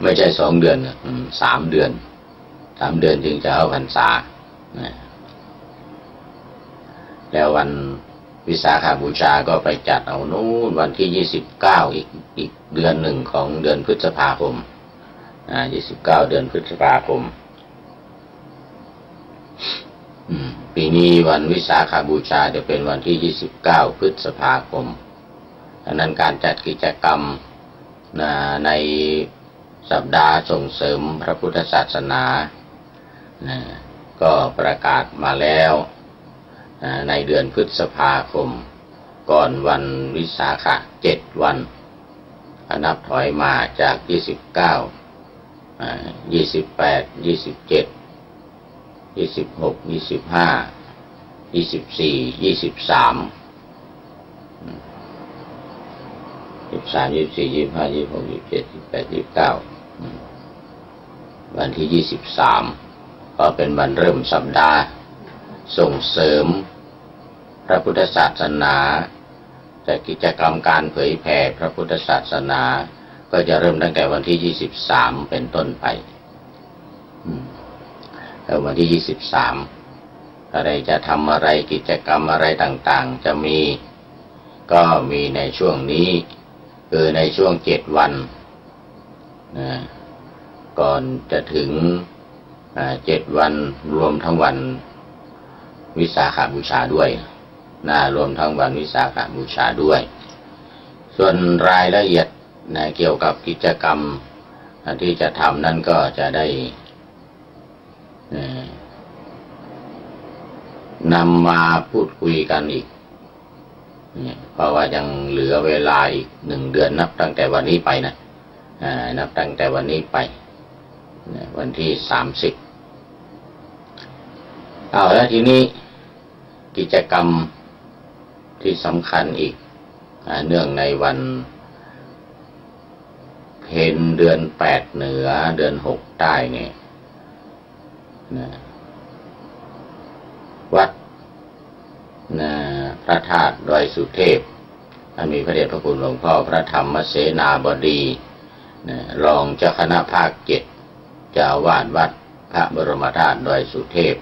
ไม่ใช่2 เดือน3 เดือน3 เดือนจึงจะเอาพรรษาแล้ววันวิสาขบูชาก็ไปจัดเอานู้นวันที่29อีกเดือนหนึ่งของเดือนพฤษภาคม29เดือนพฤษภาคมปีนี้วันวิสาขบูชาจะเป็นวันที่29พฤษภาคมดังนั้นการจัดกิจกรรมในสัปดาห์ส่งเสริมพระพุทธศาสนาก็ประกาศมาแล้วในเดือนพฤษภาคมก่อนวันวิสาขะ7 วันนับถอยมาจาก29 28 27 26 25 24 23 23 24 25 26 27 28 29วันที่23ก็เป็นวันเริ่มสัปดาห์ส่งเสริมพระพุทธศาสนาแต่กิจกรรมการเผยแผ่พระพุทธศาสนาก็จะเริ่มตั้งแต่วันที่23เป็นต้นไปแล้ววันที่23อะไรจะทำอะไรกิจกรรมอะไรต่างๆจะมีก็มีในช่วงนี้คือในช่วง7 วันก่อนจะถึง7 วันรวมทั้งวันวิสาขบูชาด้วยรวมทั้งวันวิสาขบูชาด้วยส่วนรายละเอียดเกี่ยวกับกิจกรรมที่จะทำนั้นก็จะได้นำมาพูดคุยกันอีกเพราะว่ายังเหลือเวลาอีก1 เดือนนับตั้งแต่วันนี้ไปนับตั้งแต่วันนี้ไปวันที่30แล้วทีนี้กิจกรรมที่สำคัญอีกเนื่องในวันเพ็ญเดือน8เหนือเดือน6ใต้เนี่ยวัดพระธาตุดอยสุเทพมีพระเดชพระคุณหลวงพ่อพระธรรมเสนาบดีรองเจ้าคณะภาค7เจ้าอาวาสวัดพระบรมธาตุดอยสุเทพ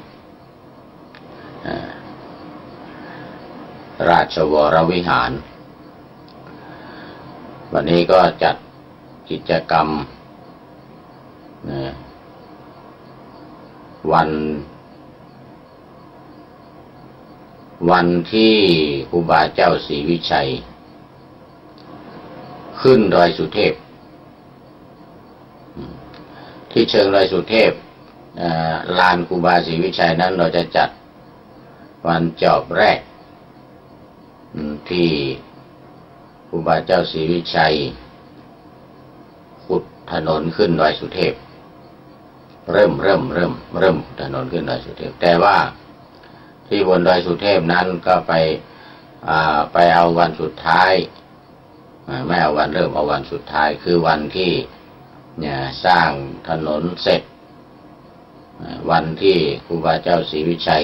ราชวรวิหารวันนี้ก็จัดกิจกรรมวันที่ครูบาเจ้าศรีวิชัยขึ้นดอยสุเทพที่เชิงดอยสุเทพลานครูบาศรีวิชัยนั้นเราจะจัดวันจอบแรกที่ครูบาเจ้าศรีวิชัยขุดถนนขึ้นดอยสุเทพเริ่มถนนขึ้นดอยสุเทพแต่ว่าที่บนดอยสุเทพนั้นก็ไปเอาวันสุดท้ายไม่เอาวันเริ่มเอาวันสุดท้ายคือวันที่สร้างถนนเสร็จวันที่ครูบาเจ้าศรีวิชัย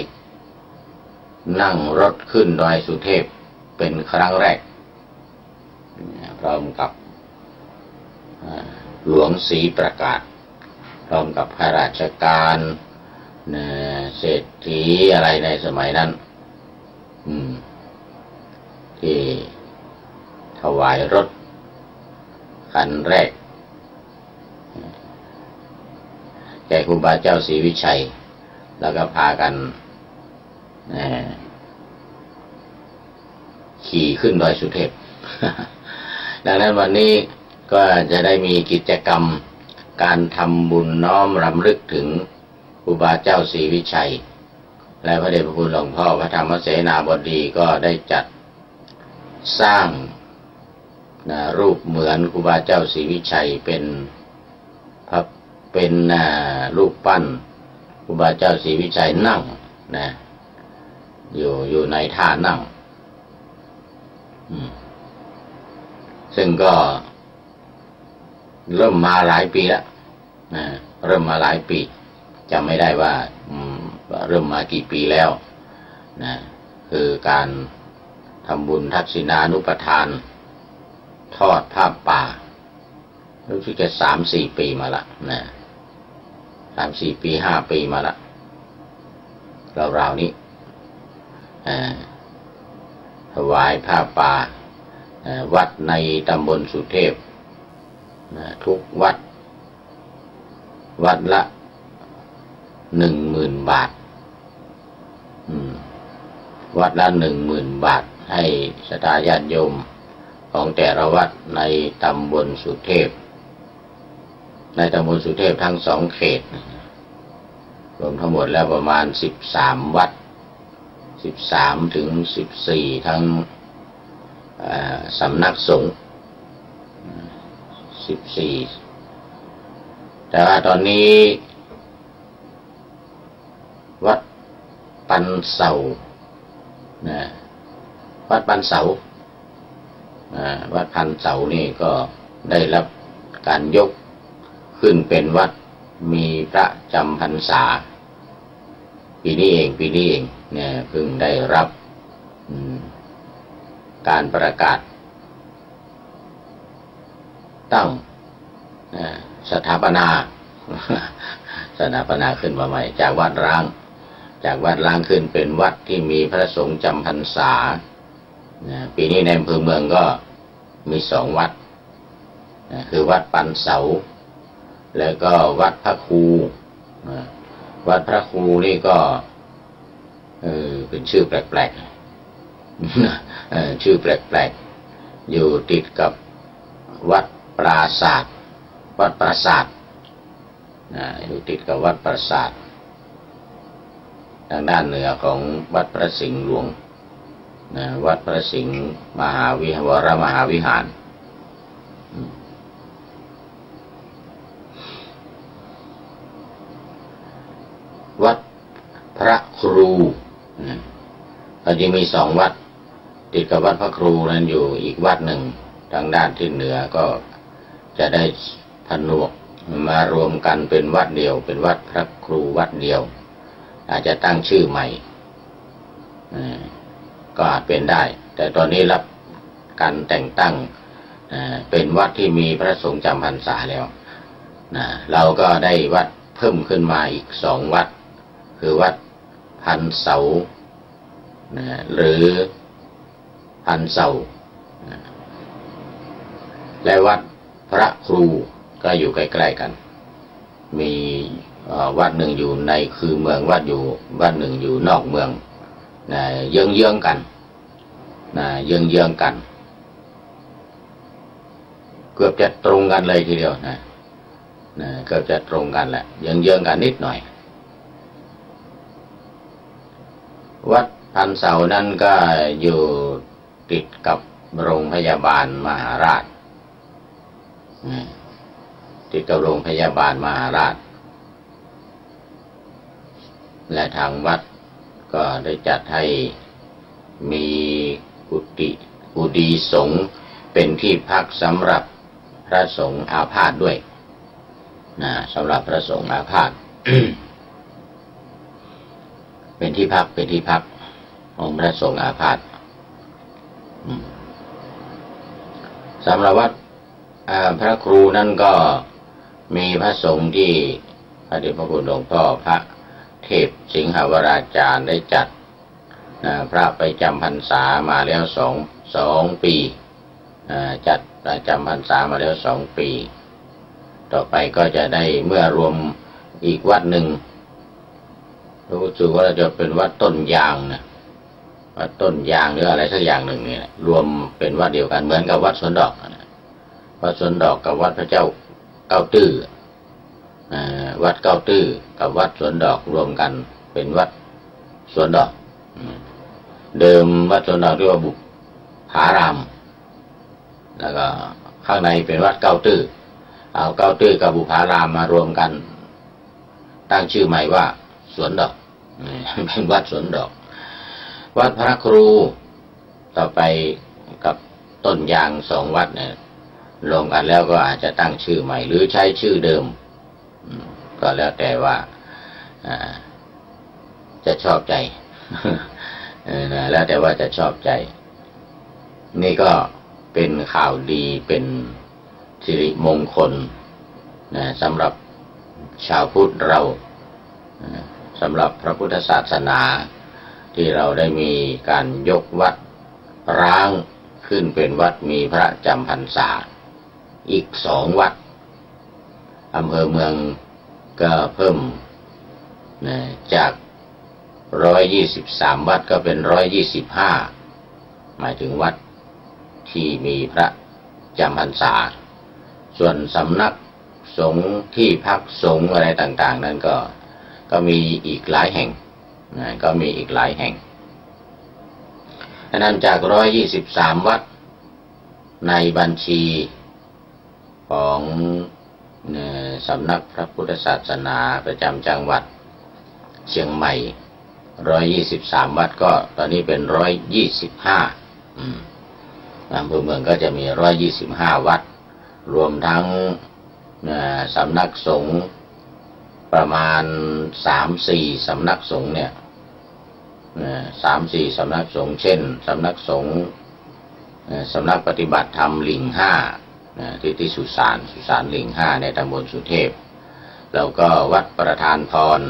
นั่งรถขึ้นดอยสุเทพเป็นครั้งแรกพร้อมกับหลวงศรีประกาศพร้อมกับข้าราชการเศรษฐีอะไรในสมัยนั้นที่ถวายรถคันแรกแก่ครูบาเจ้าศรีวิชัยแล้วก็พากันขี่ขึ้นดอยสุเทพ ดังนั้นวันนี้ก็จะได้มีกิจกรรมการทำบุญน้อมรำลึกถึงครูบาเจ้าศรีวิชัยและพระเดชพระคุณหลวงพ่อพระธรรมเสนาบดีก็ได้จัดสร้างรูปเหมือนครูบาเจ้าศรีวิชัยเป็นรูปปั้นครูบาเจ้าศรีวิชัยนั่งอยู่ในท่านั่งซึ่งก็เริ่มมาหลายปีแล้วเริ่มมาหลายปีจำไม่ได้ว่าเริ่มมากี่ปีแล้วคือการทำบุญทักษิณานุปทานทอดผ้าป่า รู้สึกจะ3-4 ปีมาละนะ3-4 ปี5 ปีมาละราวๆนี้ถวายผ้าป่าวัดในตำบลสุเทพทุกวัดละ10,000 บาทวัดละ10,000 บาทให้ศรัทธาญาติโยมของแต่ละวัดในตำบลสุเทพทั้ง2 เขตรวมทั้งหมดแล้วประมาณ13 วัด13 ถึง 14ทั้งสำนักสงฆ์14แต่ว่าตอนนี้วัดปันเสาวัดปันเสาวัดปันเสานี่ก็ได้รับการยกขึ้นเป็นวัดมีพระจำพรรษาปีนี้เองเนี่ยเพิ่งได้รับการประกาศตั้งสถาปนาขึ้นมาใหม่จากวัดร้างขึ้นเป็นวัดที่มีพระสงฆ์จำพรรษาปีนี้ในอำเภอเมืองก็มี2 วัดคือวัดปันเสาแล้วก็วัดพระครูวัดพระครูนี่ก็เป็นชื่อแปลกๆชื่อแปลกๆอยู่ติดกับวัดปราสาทอยู่ติดกับวัดปราสาททางด้านเหนือของวัดพระสิงห์หลวงวัดพระสิงห์วรมหาวิหารวัดพระครูก็จะมี2 วัดติดกับวัดพระครูนั้นอยู่อีกวัดหนึ่งทางด้านทิศเหนือก็จะได้ผนวกมารวมกันเป็นวัดเดียวเป็นวัดพระครูวัดเดียวอาจจะตั้งชื่อใหม่ก็อาจเป็นได้แต่ตอนนี้รับการแต่งตั้งเป็นวัดที่มีพระสงฆ์จำพรรษาแล้วเราก็ได้วัดเพิ่มขึ้นมาอีก2 วัดคือวัดพันเสาหรือพันเสาและวัดพระครูก็อยู่ใกล้ๆกันมีวัดหนึ่งอยู่ในคือเมืองวัดหนึ่งอยู่นอกเมืองเยื้องๆกันเกือบจะตรงกันเลยทีเดียวเกือบจะตรงกันแหละเยื้องๆกันนิดหน่อยวัดพันเสานั้นก็อยู่ติดกับโรงพยาบาลมหาราชติดกับโรงพยาบาลมหาราชและทางวัดก็ได้จัดให้มีกุฏิสงฆ์เป็นที่พักสำหรับพระสงฆ์อาพาธด้วยสำหรับพระสงฆ์อาพาธ เป็นที่พักของพระสงฆ์อาพาธสำหรับวัดพระครูนั่นก็มีพระสงฆ์ที่พระเดชพระคุณหลวงพ่อพระเทพสิงหวราจารย์ได้จัดพระไปจำพรรษามาแล้ว2 ปีจัดจำพรรษามาแล้ว2 ปีต่อไปก็จะได้เมื่อรวมอีกวัดหนึ่งรู้สึกว่าจะเป็นวัดต้นยางวัดต้นยางหรืออะไรสักอย่างหนึ่งเนี่ยรวมเป็นวัดเดียวกันเหมือนกับวัดสวนดอกวัดสวนดอกกับวัดพระเจ้าเก้าตื้อวัดเก้าตื้อกับวัดสวนดอกรวมกันเป็นวัดสวนดอกเดิมวัดสวนดอกเรียกว่าบุพารามแล้วก็ข้างในเป็นวัดเก้าตื้อเอาเก้าตื้อกับบุพารามมารวมกันตั้งชื่อใหม่ว่าสวนดอกเป็นวัดสวนดอกวัดพระครูต่อไปกับต้นยาง2 วัดเนี่ยรวมกันแล้วก็อาจจะตั้งชื่อใหม่หรือใช้ชื่อเดิมก็แล้วแต่ว่าจะชอบใจ แล้วแต่ว่าจะชอบใจนี่ก็เป็นข่าวดีเป็น สิริมงคลสำหรับชาวพุทธเราสำหรับพระพุทธศาสนาที่เราได้มีการยกวัดร้างขึ้นเป็นวัดมีพระจำพรรษาอีก2 วัดอำเภอเมืองก็เพิ่มจาก123 วัดก็เป็น125หมายถึงวัดที่มีพระจำพรรษาส่วนสำนักสงฆ์ที่พักสงฆ์อะไรต่างๆนั้นก็มีอีกหลายแห่งก็มีอีกหลายแห่งดังนั้นจาก123 วัดในบัญชีของสำนักพระพุทธศาสนาประจำจังหวัดเชียงใหม่123 วัดก็ตอนนี้เป็น125อำเภอเมืองก็จะมี125 วัดรวมทั้งสำนักสงฆ์ประมาณ 3-4 สำนักสงฆ์เนี่ย3-4 สำนักสงฆ์เช่นสำนักสงฆ์สำนักปฏิบัติธรรมลิง5ที่สุสานลิง5ในตำบลสุเทพแล้วก็วัดประธานพร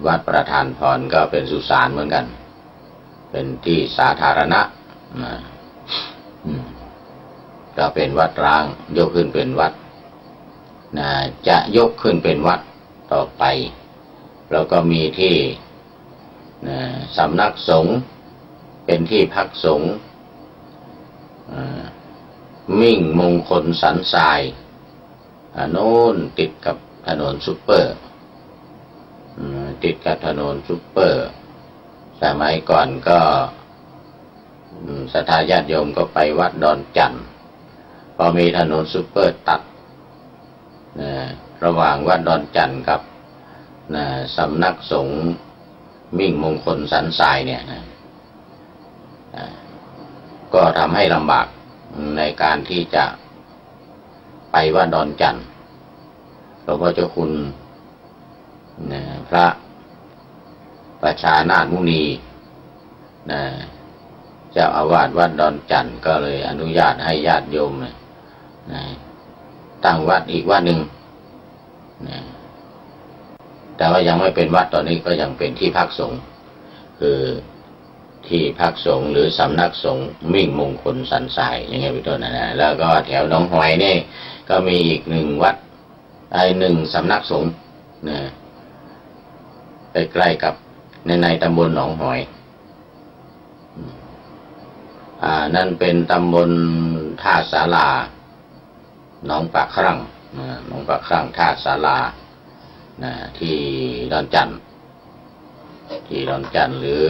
วัดประธานพรก็เป็นสุสานเหมือนกันเป็นที่สาธารณะก็เป็นวัดร้างยกขึ้นเป็นวัดจะยกขึ้นเป็นวัดต่อไปแล้วก็มีที่สำนักสงฆ์เป็นที่พักสงฆ์มิ่งมงคลสันทรายโน่นติดกับถนนซุปเปอร์ติดกับถนนซุปเปอร์สมัยก่อนก็ศรัทธาญาติโยมก็ไปวัดดอนจันทร์พอมีถนนซุปเปอร์ตัดระหว่างวัดดอนจันทร์กับสำนักสงฆ์มิ่งมงคลสันทรายเนี่ยก็ทำให้ลำบากในการที่จะไปวัดดอนจันทร์หลวงพ่อเจ้าคุณพระประชานาถมุนีเจ้าอาวาสวัดดอนจันทร์ก็เลยอนุญาตให้ญาติโยมตั้งวัดอีกวัดหนึ่งแต่ว่ายังไม่เป็นวัดตอนนี้ก็ยังเป็นที่พักสงฆ์คือที่พักสงฆ์หรือสำนักสงฆ์มิ่งมงคลสันทรายอย่างเงี้ยเป็นต้นนะแล้วก็แถวหนองหอยนี่ก็มีอีก1 วัด1 สำนักสงฆ์ใกล้ๆกับในตำบลหนองหอยนั่นเป็นตำบลท่าศาลาหนองปากครั่งหนองปากครั่งท่าศาลาที่ดอนจันทร์หรือ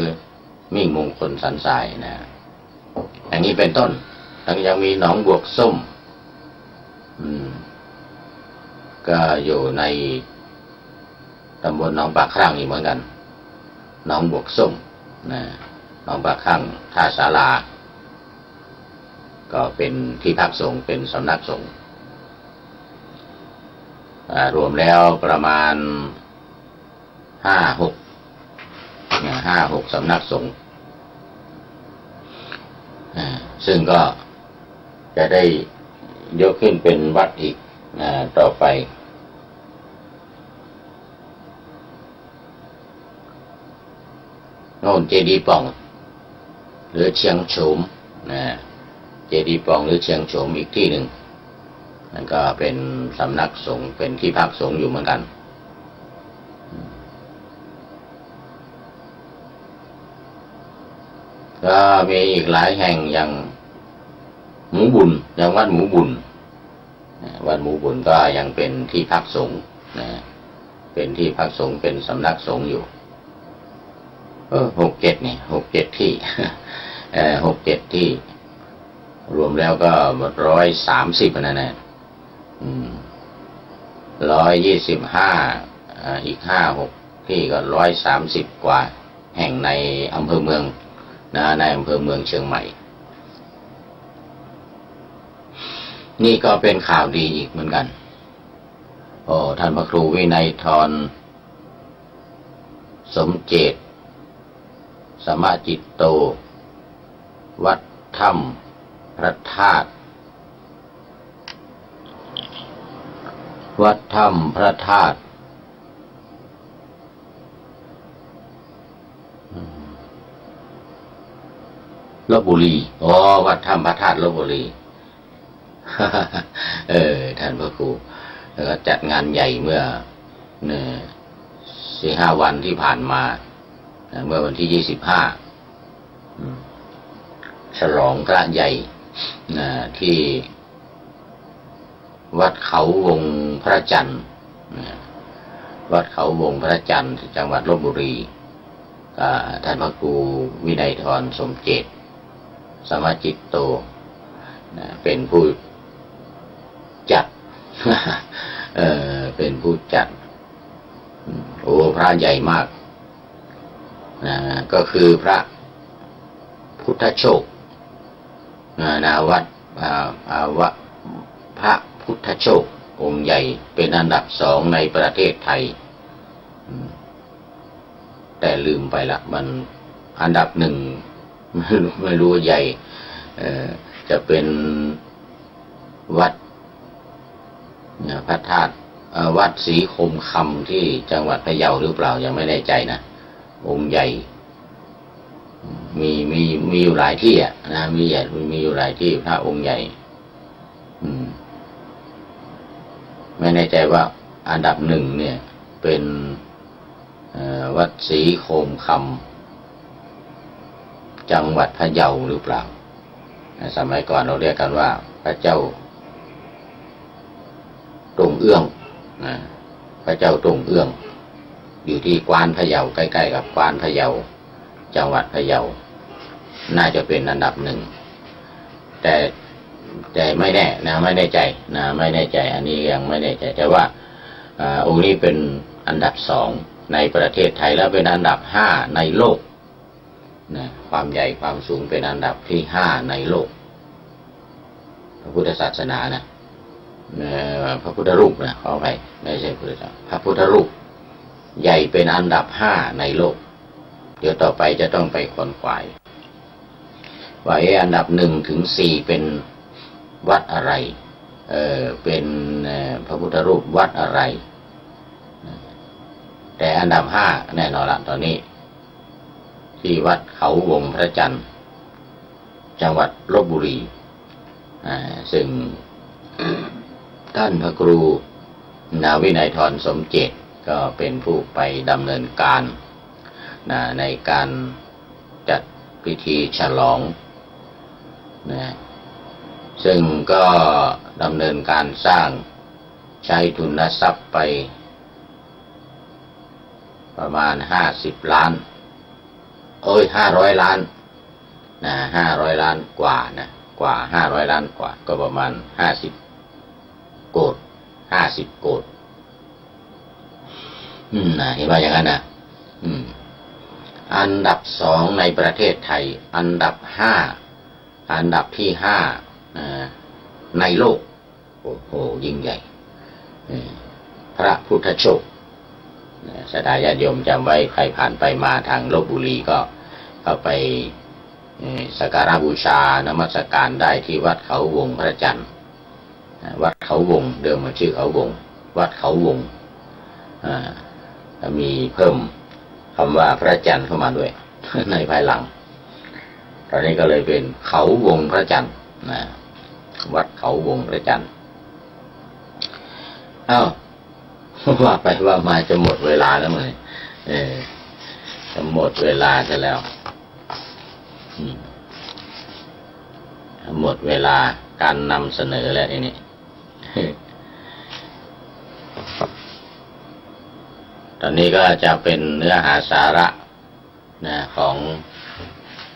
มิ่งมงคลสันทรายอย่างนี้เป็นต้นทั้งยังมีหนองบวกส้มก็อยู่ในตำบลหนองปากครั่งอีกเหมือนกันหนองบวกส้มหนองปากครั่งท่าศาลาก็เป็นที่พักสงฆ์เป็นสำนักสงฆ์รวมแล้วประมาณ5-6 สำนักสงฆ์ซึ่งก็จะได้ยกขึ้นเป็นวัดอีกต่อไปโน่นเจดีย์ป่องหรือเชียงโฉมเจดีย์ป่องหรือเชียงโฉมอีกที่หนึ่งนั่นก็เป็นสำนักสงฆ์เป็นที่พักสงฆ์อยู่เหมือนกันก็มีอีกหลายแห่งอย่างหมูบุญอย่างวัดหมูบุญก็ยังเป็นที่พักสงฆ์เป็นที่พักสงฆ์เป็นสำนักสงฆ์อยู่6-7ที่6-7 ที่รวมแล้วก็130นั่นแหละ125อีก5-6 ที่ก็130 กว่าแห่งในอำเภอเมืองในอำเภอเมืองเชียงใหม่นี่ก็เป็นข่าวดีอีกเหมือนกันท่านพระครูวินัยธรสมเจตสมจิตโตวัดถ้ำพ ระธาตุวัดถ้ำพระธาตุลพบุรีวัดถ้ำพระธาตุลพบุรีท่านพระครูแล้วก็จัดงานใหญ่เมื่อ4-5 วันที่ผ่านมาเมื่อวันที่25ฉลองพระใหญ่ที่วัดเขาวงพระจันทร์วัดเขาวงพระจันทร์จังหวัดลพบุรีท่านพระครูวินัยธรสมเจตสมาจิตโตเป็นผู้จัด เป็นผู้จัดพระใหญ่มากก็คือพระพุทธโชควัดพระพุทธโชคองค์ใหญ่เป็นอันดับ2ในประเทศไทยแต่ลืมไปละมันอันดับ1ไม่รู้ใหญ่จะเป็นวัดพระธาตุวัดศรีคมคำที่จังหวัดพะเยาหรือเปล่ายังไม่แน่ใจนะองค์ใหญ่มีอยู่หลายที่มีอยู่หลายที่พระองค์ใหญ่ไม่แน่ใจว่าอันดับ1เนี่ยเป็นวัดศรีโคมคำจังหวัดพะเยาหรือเปล่าสมัยก่อนเราเรียกกันว่าพระเจ้าตรงเอื้องพระเจ้าตรงเอื้องอยู่ที่กวานพะเยาใกล้ๆกับกวานพะเยาจังหวัดพะเยาน่าจะเป็นอันดับ1แต่ไม่แน่ไม่แน่ใจไม่แน่ใจอันนี้ยังไม่แน่ใจแต่ว่าองค์นี้เป็นอันดับ2ในประเทศไทยแล้วเป็นอันดับ5ในโลกความใหญ่ความสูงเป็นอันดับที่5ในโลกพระพุทธศาสนาพระพุทธรูปขออภัยไม่ใช่พุทธศาสนาพระพุทธรูปใหญ่เป็นอันดับ5ในโลกเดี๋ยวต่อไปจะต้องไปค้นคว้าว่าอันดับ1 ถึง 4เป็นวัดอะไรเป็นพระพุทธรูปวัดอะไรแต่อันดับ5แน่นอนละตอนนี้ที่วัดเขาวงพระจันทร์จังหวัดลพบุรีซึ่ง ท่านพระครูวินัยธรสมเจตก็เป็นผู้ไปดำเนินการในการจัดพิธีฉลองซึ่งก็ดำเนินการสร้างใช้ทุนทรัพย์ไปประมาณ50 ล้าน500 ล้าน500 ล้านกว่ากว่า500 ล้านกว่าก็ประมาณ50 โกฏ50 โกฏเห็นว่าอย่างนั้นอันดับ2ในประเทศไทยอันดับ5อันดับที่5ในโลกโอ้โหยิ่งใหญ่พระพุทธโชคศรัทธาญาติโยมจำไว้ใครผ่านไปมาทางลพบุรีก็เข้าไปสักการะบูชานมัสการได้ที่วัดเขาวงพระจันทร์วัดเขาวงเดิมมันชื่อเขาวงวัดเขาวงมีเพิ่มคำว่าพระจันทร์เข้ามาด้วย ในภายหลังตอนนี้ก็เลยเป็นเขาวงพระจันทร์วัดเขาวงพระจันทร์ว่าไปว่ามาจะหมดเวลาแล้วมั้ยจะหมดเวลาซะแล้วหมดเวลาการนำเสนอแล้วทีนี้ตอนนี้ก็จะเป็นเนื้อหาสาระของ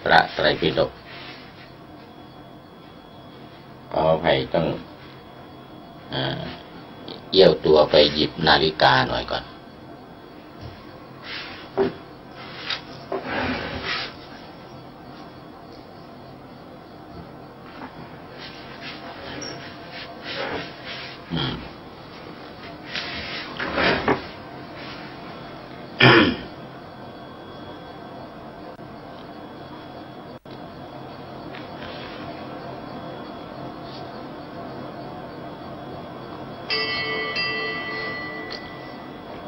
พระไตรปิฎกขออภัยต้องเอี้ยวตัวไปหยิบนาฬิกาหน่อยก่อน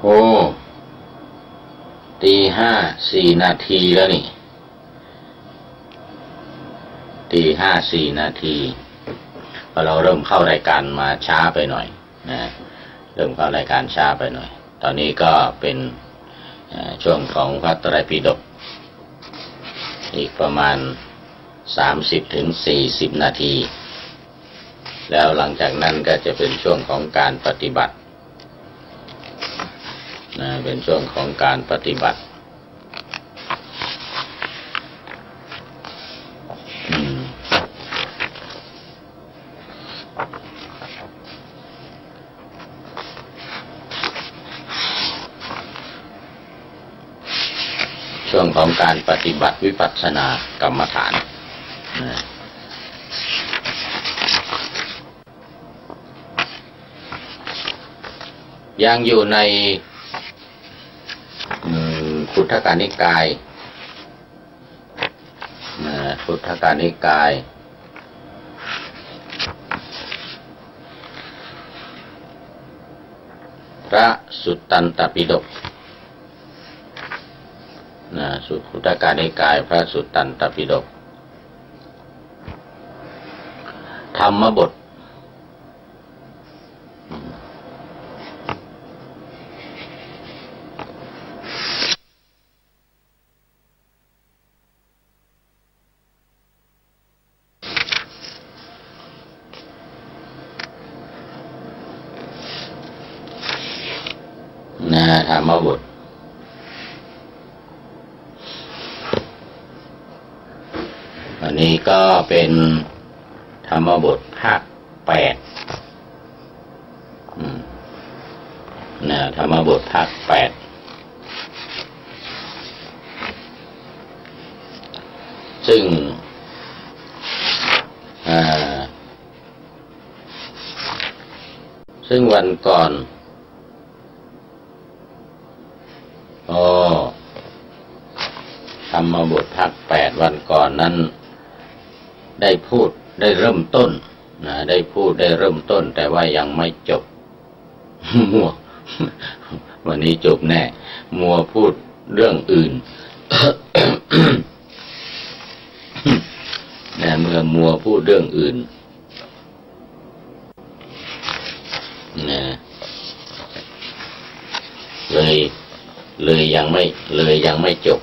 โอ้ตี 5 4 นาทีแล้วนี่ตี 5 4 นาทีพอเราเริ่มเข้ารายการมาช้าไปหน่อยนะเริ่มเข้ารายการช้าไปหน่อยตอนนี้ก็เป็นช่วงของพระไตรปิฎกอีกประมาณ30 ถึง 40 นาทีแล้วหลังจากนั้นก็จะเป็นช่วงของการปฏิบัติเป็นช่วงของการปฏิบัติช่วงของการปฏิบัติวิปัสสนากรรมฐานยังอยู่ในพุทธกานิกายพุทธกานิกายพระสุตตันตปิฎกพุทธกานิกายพระสุตตันตปิฎกธรรมบทธรรมบทอันนี้ก็เป็นธรรมบทภาค 8ธรรมบทภาค 8ซึ่งวันก่อนธรรมบทภาค 8วันก่อนนั้นได้พูดได้เริ่มต้นได้พูดได้เริ่มต้นแต่ว่ายังไม่จบมัววันนี้จบแน่มัวพูดเรื่องอื่น เมื่อมัวพูดเรื่องอื่นเลยยังไม่จบ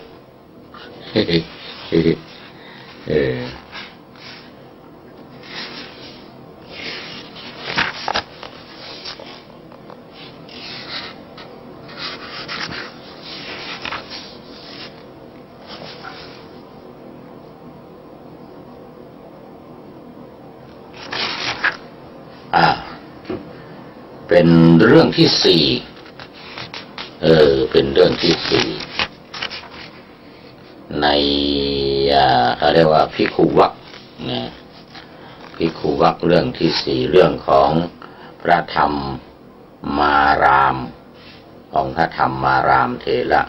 เป็นเรื่องที่ 4เป็นเรื่องที่ 4ในเขาเรียกว่าภิกขุวรรคภิกขุวรรคเรื่องที่ 4เรื่องของพระธรรมมารามของพระธรรมมารามเถระ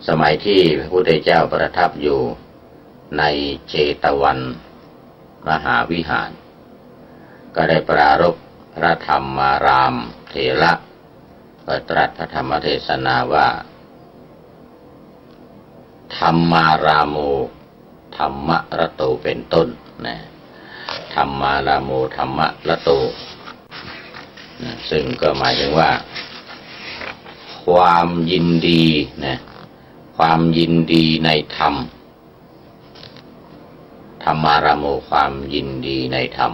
สมัยที่พระพุทธเจ้าประทับอยู่ในเจตวันมหาวิหารก็ได้ปรารภพระธรรมมารามเถระก็ตรัสพระธรรมเทศนาว่าธรรมารามโมธรรมรโตเป็นต้นธรรมารามโมธรรมรโตซึ่งก็หมายถึงว่าความยินดีความยินดีในธรรมธรรมารามโมความยินดีในธรรม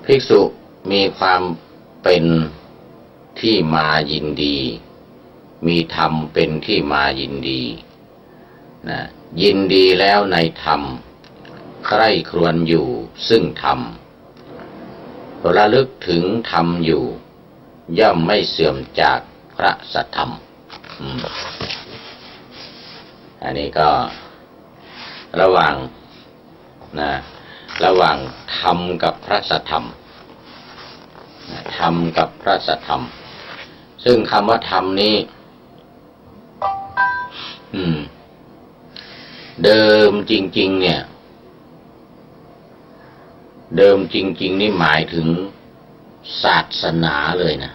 ภิกษุมีความเป็นที่มายินดีมีธรรมเป็นที่มายินดียินดีแล้วในธรรมใคร่ครวญอยู่ซึ่งธรรมระลึกถึงธรรมอยู่ย่อมไม่เสื่อมจากพระสัทธรรมอันนี้ก็ระหว่างธรรมกับพระสัทธรรมธรรมกับพระสัทธรรมซึ่งคำว่าธรรมนี้เดิมจริงๆเนี่ยเดิมจริงๆนี่หมายถึงศาสนาเลยนะ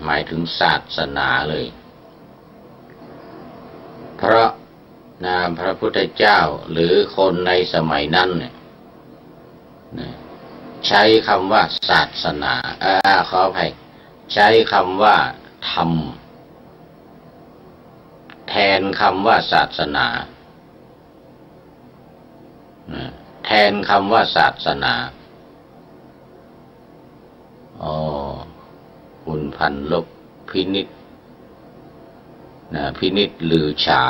หมายถึงศาสนาเลยเพราะพระพุทธเจ้าหรือคนในสมัยนั้นเนี่ยใช้คำว่าศาสนาขออภัยใช้คำว่าธรรมแทนคำว่าศาสนาแทนคำว่าศาสนาคุณพันลบพินิจพินิจลือชา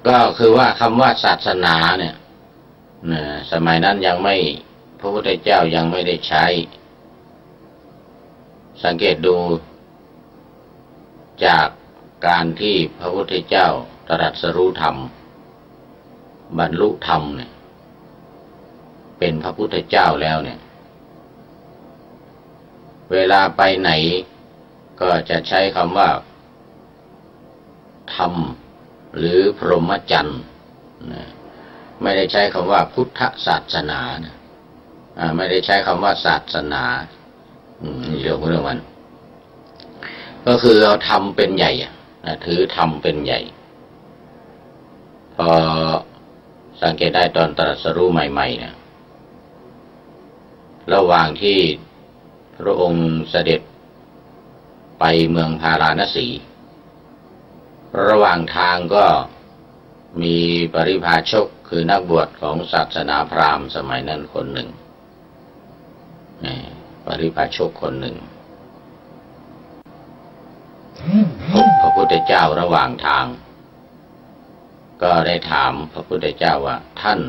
ก็คือว่าคำว่าศาสนาเนี่ยสมัยนั้นยังไม่พระพุทธเจ้ายังไม่ได้ใช้สังเกตดูจากการที่พระพุทธเจ้าตรัสรู้ธรรมบรรลุธรรมเนี่ยเป็นพระพุทธเจ้าแล้วเนี่ยเวลาไปไหนก็จะใช้คำว่าธรรมหรือพรหมจรรย์ไม่ได้ใช้คำว่าพุทธศาสนาไม่ได้ใช้คำว่าศาสนาเรื่องมันก็คือเอาธรรมเป็นใหญ่ถือธรรมเป็นใหญ่พอสังเกตได้ตอนตรัสรู้ใหม่ๆเนี่ยระหว่างที่พระองค์เสด็จไปเมืองพาราณสีระหว่างทางก็มีปริพาชกคือนักบวชของศาสนาพราหมณ์สมัยนั้นคนหนึ่งปริพาชกคนหนึ่งพบพระพุทธเจ้าระหว่างทางก็ได้ถามพระพุทธเจ้าว่าท่าน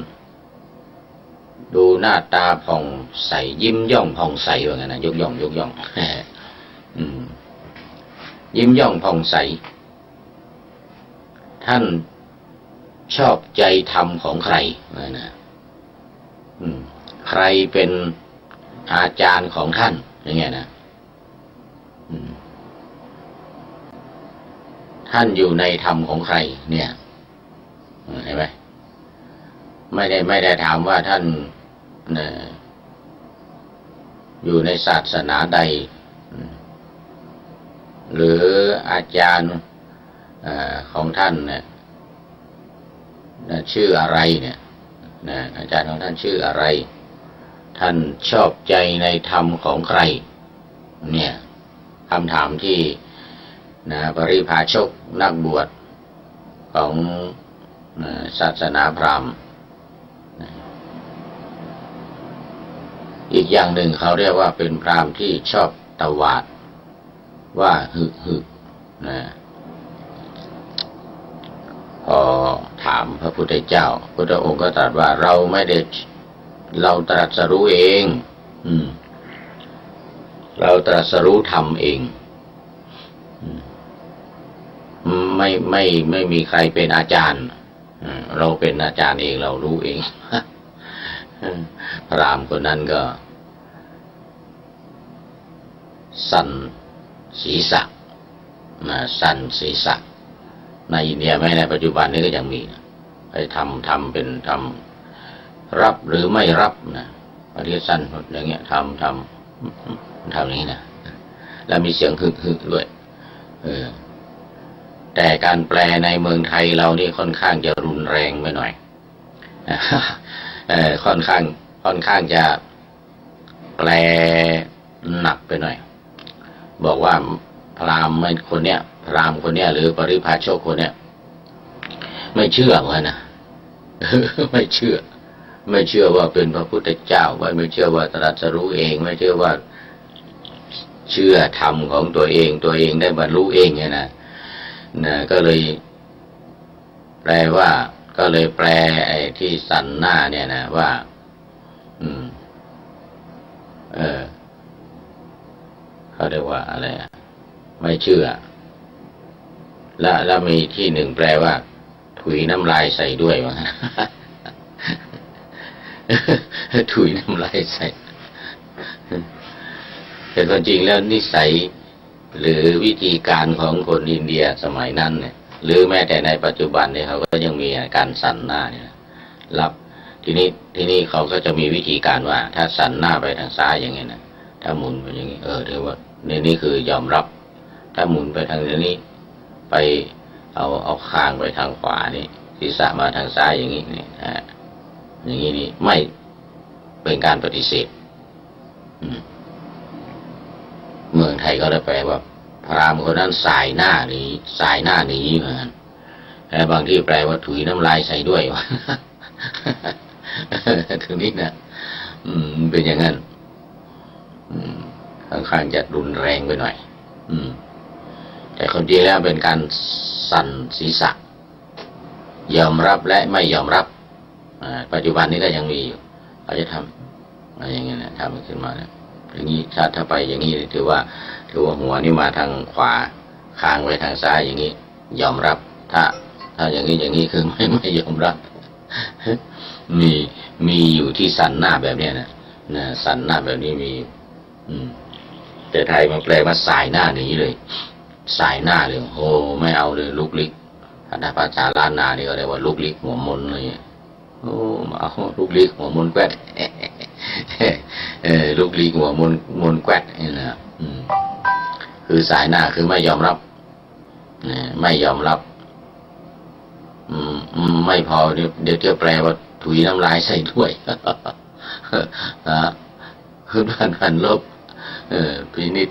ดูหน้าตาผ่องใสยิ้มย่องผ่องใสว่างั้นนะยกย่องยิ้มย่องผ่องใสท่านชอบใจธรรมของใครนะใครเป็นอาจารย์ของท่านอย่างเงี้ยนะท่านอยู่ในธรรมของใครเนี่ยเห็นไหมไม่ได้ถามว่าท่านอยู่ในศาสนาใดหรืออาจารย์ของท่านเนี่ยชื่ออะไรเนี่ยอาจารย์ของท่านชื่ออะไรท่านชอบใจในธรรมของใครเนี่ยคำถามที่ปริพาชกนักบวชของศาสนาพราหมณ์อีกอย่างหนึ่งเขาเรียกว่าเป็นพราหมณ์ที่ชอบตวาดว่าหึนะพอถามพระพุทธเจ้าพุทธองค์ก็ตรัสว่าเราตรัสรู้เองเราตรัสรู้ธรรมเองไม่มีใครเป็นอาจารย์เราเป็นอาจารย์เองเรารู้เองพราหมณ์คนนั้นก็สั่นศีรษะสั่นศีรษะในอินเดียแม้ในปัจจุบันนี้ก็ยังมีไปทำเป็นทำรับหรือไม่รับนะปฏิสั่นอย่างเงี้ยทำอย่างนี้นะแล้วมีเสียงฮึด้วยแต่การแปลในเมืองไทยเรานี่ค่อนข้างจะรุนแรงไปหน่อยค่อนข้างจะแปลหนักไปหน่อยบอกว่าพราหมณ์คนเนี้ยหรือปริพาชกคนเนี้ยไม่เชื่อว่านะ ไม่เชื่อว่าเป็นพระพุทธเจ้าไม่เชื่อว่าตรัสรู้เองไม่เชื่อว่าเชื่อธรรมของตัวเองได้บรรลุเองไงนะก็เลยแปลว่าก็เลยแปลไอ้ที่สันหน้าเนี่ยนะว่าเขาเรียกว่าอะไรไม่เชื่อแล้วมีที่หนึ่งแปลว่าถุยน้ำลายใส่ด้วยว่า ถุยน้ำลายใส่แต่ความจริงแล้วนิสัยหรือวิธีการของคนอินเดียสมัยนั้นเนี่ยหรือแม้แต่ในปัจจุบันเนี่ยเขาก็ยังมีการสั่นหน้าเนี่ยรับทีนี้เขาก็จะมีวิธีการว่าถ้าสั่นหน้าไปทางซ้ายอย่างเงี้ยนะ ถ้าหมุนไปอย่างนี้เรียกว่านี่คือยอมรับถ้าหมุนไปทางนี้ไปเอาคางไปทางขวานี่ศีรษะมาทางซ้ายอย่างนี้นี่อย่างนี้นี่ไม่เป็นการปฏิเสธเมืองไทยก็ได้แปลว่าพราหมณ์คนนั้นสายหน้าหนีเหมือนกันแต่บางที่แปลว่าถุยน้ำลายใส่ด้วยวะถึงนี้นะเป็นอย่างนั้นค่อนข้างจะรุนแรงไปหน่อยแต่คนจริงแล้วเป็นการสั่นศีรษะยอมรับและไม่ยอมรับปัจจุบันนี้ก็ยังมีอยู่เขาจะทำอะไรอย่างเงี้ยนะทำขึ้นมาเนี่ยอย่างนี้ถ้าไปอย่างนี้ถือว่าหัวนี่มาทางขวาคางไว้ทางซ้ายอย่างนี้ยอมรับถ้าอย่างนี้คือไม่ยอมรับมีอยู่ที่สันหน้าแบบเนี้ยนะสันหน้าแบบนี้มีแต่ไทยมันแปลว่าสายหน้าหนีเลยสายหน้าเลยโอ้ไม่เอาเลยลุกลี้ถ้าภาษาล้านนานี่ก็เรียกว่าลุกลี้หัวมนเลยโอ้มาเอาลุกลี้หัวมนแกวดลุกลี้หัวมนแกวดนี่นะคือสายหน้าคือไม่ยอมรับไม่ยอมรับไม่พอเดี๋ยวจะแปลว่าถุยน้ำลายใส่ด้วยคือพันลบพินิจ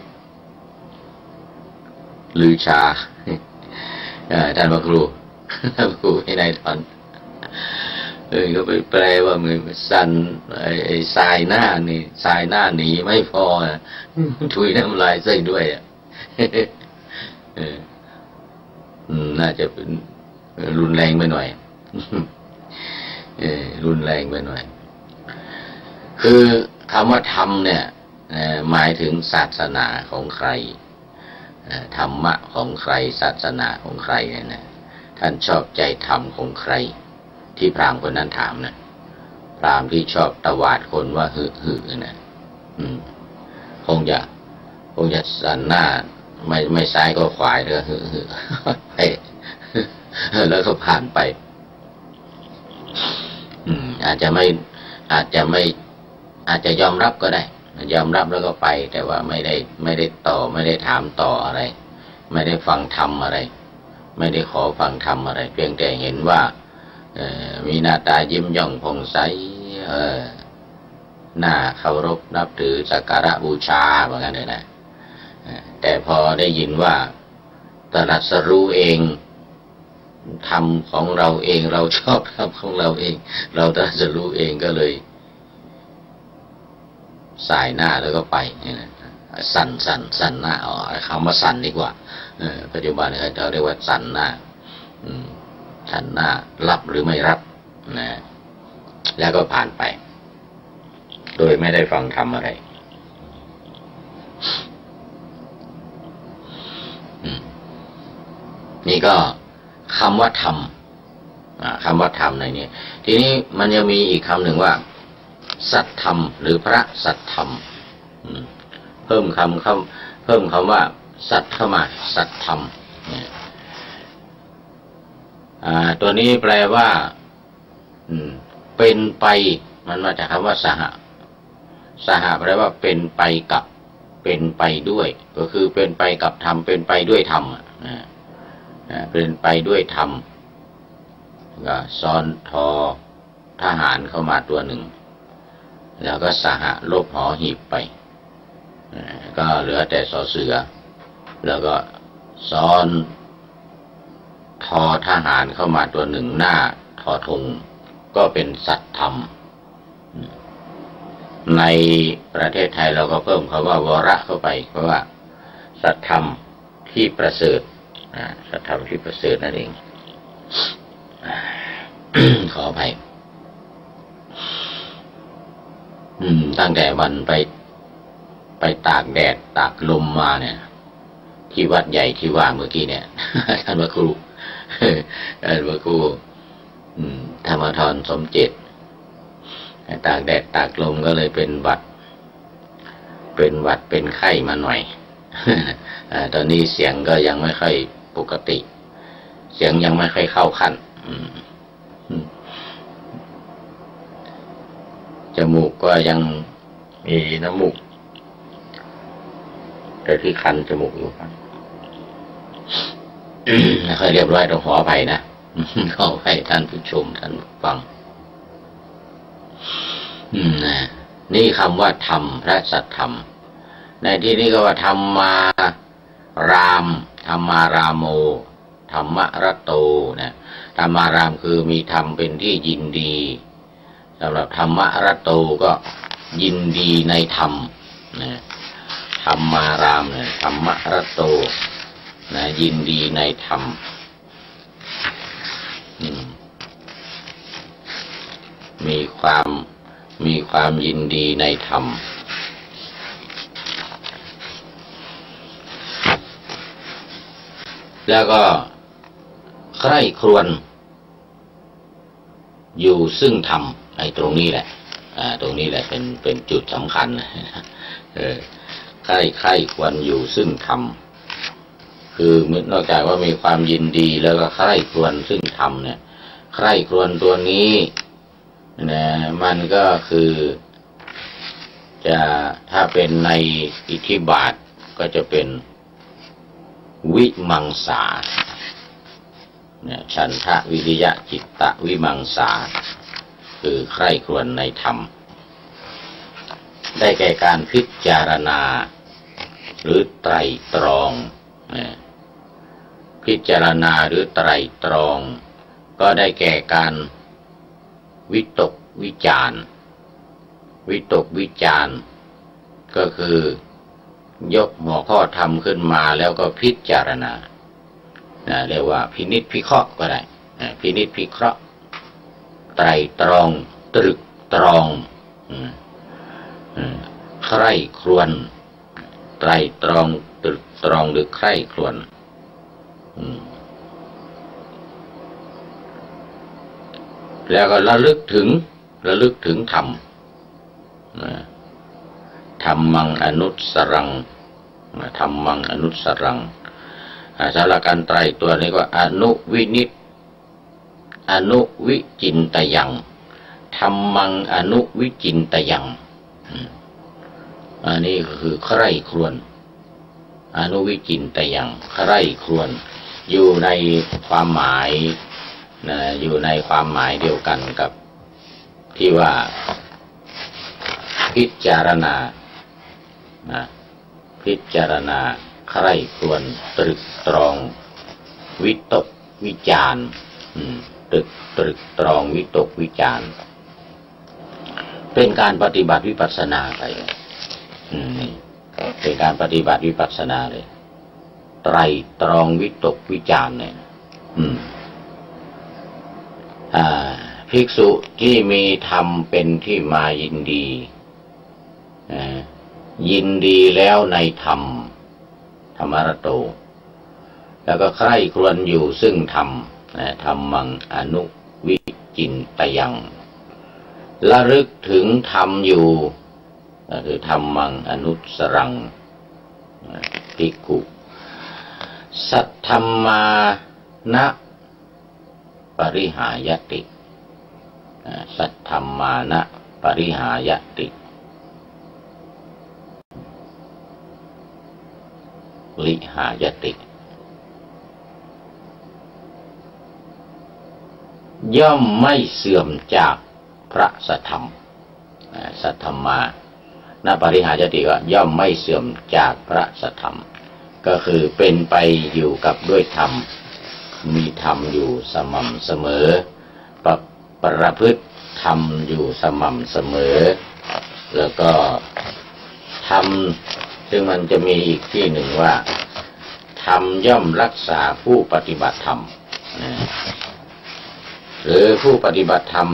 ลือชาท่านพระครูให้นายทอนก็ไปแปลว่ามือสั่นไอ้ทรายหน้าหนีไม่พอถุยน้ำลายใส่ด้วยน่าจะเป็นรุนแรงไปหน่อยรุนแรงไปหน่อยคือคำว่าธรรมเนี่ยหมายถึงศาสนาของใครธรรมะของใครศาสนาของใครเนี่ยนะท่านชอบใจธรรมของใครที่พราหมณ์คนนั้นถามนะพราหมณ์ที่ชอบตวาดคนว่าหือนะคงจะสันหน้าไม่ซ้ายก็ขวาแล้วหือไปแล้วก็ผ่านไปอาจจะยอมรับก็ได้ยอมรับแล้วก็ไปแต่ว่าไม่ได้ถามต่ออะไรไม่ได้ฟังธรรมอะไรไม่ได้ขอฟังธรรมอะไรเพียงแต่เห็นว่ามีหน้าตายิ้มย่องผ่องใสหน้าเคารพนับถือสักการะบูชาเหมือนกันเลยนะแต่พอได้ยินว่าตรัสรู้เองธรรมของเราเองเราชอบธรรมของเราเองเราตรัสรู้เองก็เลยสายหน้าแล้วก็ไปสั่นหน้าคำว่าสั่นดีกว่าปัจจุบันเราเรียกว่าสั่นหน้าสั่นหน้ารับหรือไม่รับนะแล้วก็ผ่านไปโดยไม่ได้ฟังธรรมอะไรนี่ก็คำว่าธรรมในนี้ทีนี้มันยังมีอีกคำหนึ่งว่าสัตธรรมหรือพระสัตธรรมเพิ่มคำว่าสัตธรรมสัตธรรมตัวนี้แปลว่าเป็นไปมันมาจากคำว่าสหแปลว่าเป็นไปกับเป็นไปด้วยก็คือเป็นไปกับธรรมเป็นไปด้วยธรรมเป็นไปด้วยธรรมก็ซ้อนทอทหารเข้ามาตัวหนึ่งแล้วก็สหลบหอหีบไปก็เหลือแต่สอเสือแล้วก็ซ้อนทอทหารเข้ามาตัวหนึ่งหน้าทอธงก็เป็นสัตธรรมในประเทศไทยเราก็เพิ่มคำว่าวระเข้าไปเพราะว่าสัตธรรมที่ประเสริฐสัตธรรมที่ประเสริฐนั่นเองขออภัยตั้งแต่วันไปตากแดดตากลมมาเนี่ยที่วัดใหญ่ที่ว่าเมื่อกี้เนี่ยท่านพระครูธรรมธรสมเจตตากแดดตากลมก็เลยเป็นหวัดเป็นไข้มาหน่อยตอนนี้เสียงก็ยังไม่ค่อยปกติเสียงยังไม่ค่อยเข้าขั้นจมูกก็ยังมีน้ำมูก แต่ที่คันจมูกอยู่ครับไม่ค่อยเรียบร้อยต้องขออภัยนะขออภัยท่านผู้ชมท่านผู้ฟังนี่คำว่าธรรมพระสัทธรรมในที่นี้ก็ว่าธรรมารามธรรมารามโมธรรมรโตนะธรรมารามคือมีธรรมเป็นที่ยินดีสำหรับธรรมรโตก็ยินดีในธรรมนะธรรมารามเนี่ยธรรมรโตนะยินดีในธรรมมีความยินดีในธรรมแล้วก็ใคร่ครวญอยู่ซึ่งธรรมไอ้ตรงนี้แหละตรงนี้แหละเป็นจุดสำคัญนะใคร่ครวญอยู่ซึ่งธรรมคือนอกจากว่ามีความยินดีแล้วก็ใคร่ครวญซึ่งธรรมเนี่ยใคร่ครวญตัวนี้นะมันก็คือจะถ้าเป็นในอิทธิบาทก็จะเป็นวิมังสาเนี่ยฉันทะวิริยะจิตตะวิมังสาคือใคร่ครวญในธรรมได้แก่การพิจารณาหรือไตรตรองพิจารณาหรือไตรตรองก็ได้แก่การวิตกวิจารวิตกวิจารก็คือยกหัวข้อธรรมขึ้นมาแล้วก็พิจารณาเรียกว่าพินิจพิเคราะห์ก็ได้พินิจพิเคราะห์ไตรตรองตรึกตรองใคร่ครวญไตรตรองตรึกตรองหรือใคร่ครวญแล้วก็ระลึกถึงธรรมธรรมังอนุสรังธรรมังอนุสรังสารการไตรตัวนี้ก็อนุวินิจอนุวิจินตยังธรรมังอนุวิจินตยังอันนี้คือใคร่ครวญอนุวิจินตยังใคร่ครวญอยู่ในความหมายอยู่ในความหมายเดียวกันกับที่ว่าพิจารณาพิจารณาใคร่ครวญตรึกตรองวิตกวิจารตรึกตรองวิตกวิจารเป็นการปฏิบัติวิปัสสนาไปเป็นการปฏิบัติวิปัสสนาเลยไตรตรองวิตกวิจารเนี่ยภิกษุที่มีธรรมเป็นที่มายินดียินดีแล้วในธรรมธรรมรโตแล้วก็ใคร่ครวญอยู่ซึ่งธรรมธรรมังอนุวิจินตยังระลึกถึงธรรมอยู่คือธรรมังอนุสรังภิกขุสัทธัมมานะปริหายติสัทธัมมานะปริหายติลิหายติย่อมไม่เสื่อมจากพระสัทธรรมสัทธัมมานะปริหายติก็ย่อมไม่เสื่อมจากพระสัทธรรมก็คือเป็นไปอยู่กับด้วยธรรมมีธรรมอยู่สม่ำเสมอประพฤติธรรมอยู่สม่ำเสมอแล้วก็ธรรมซึ่งมันจะมีอีกที่หนึ่งว่าธรรมย่อมรักษาผู้ปฏิบัติธรรมหรือผู้ปฏิบัติธรรม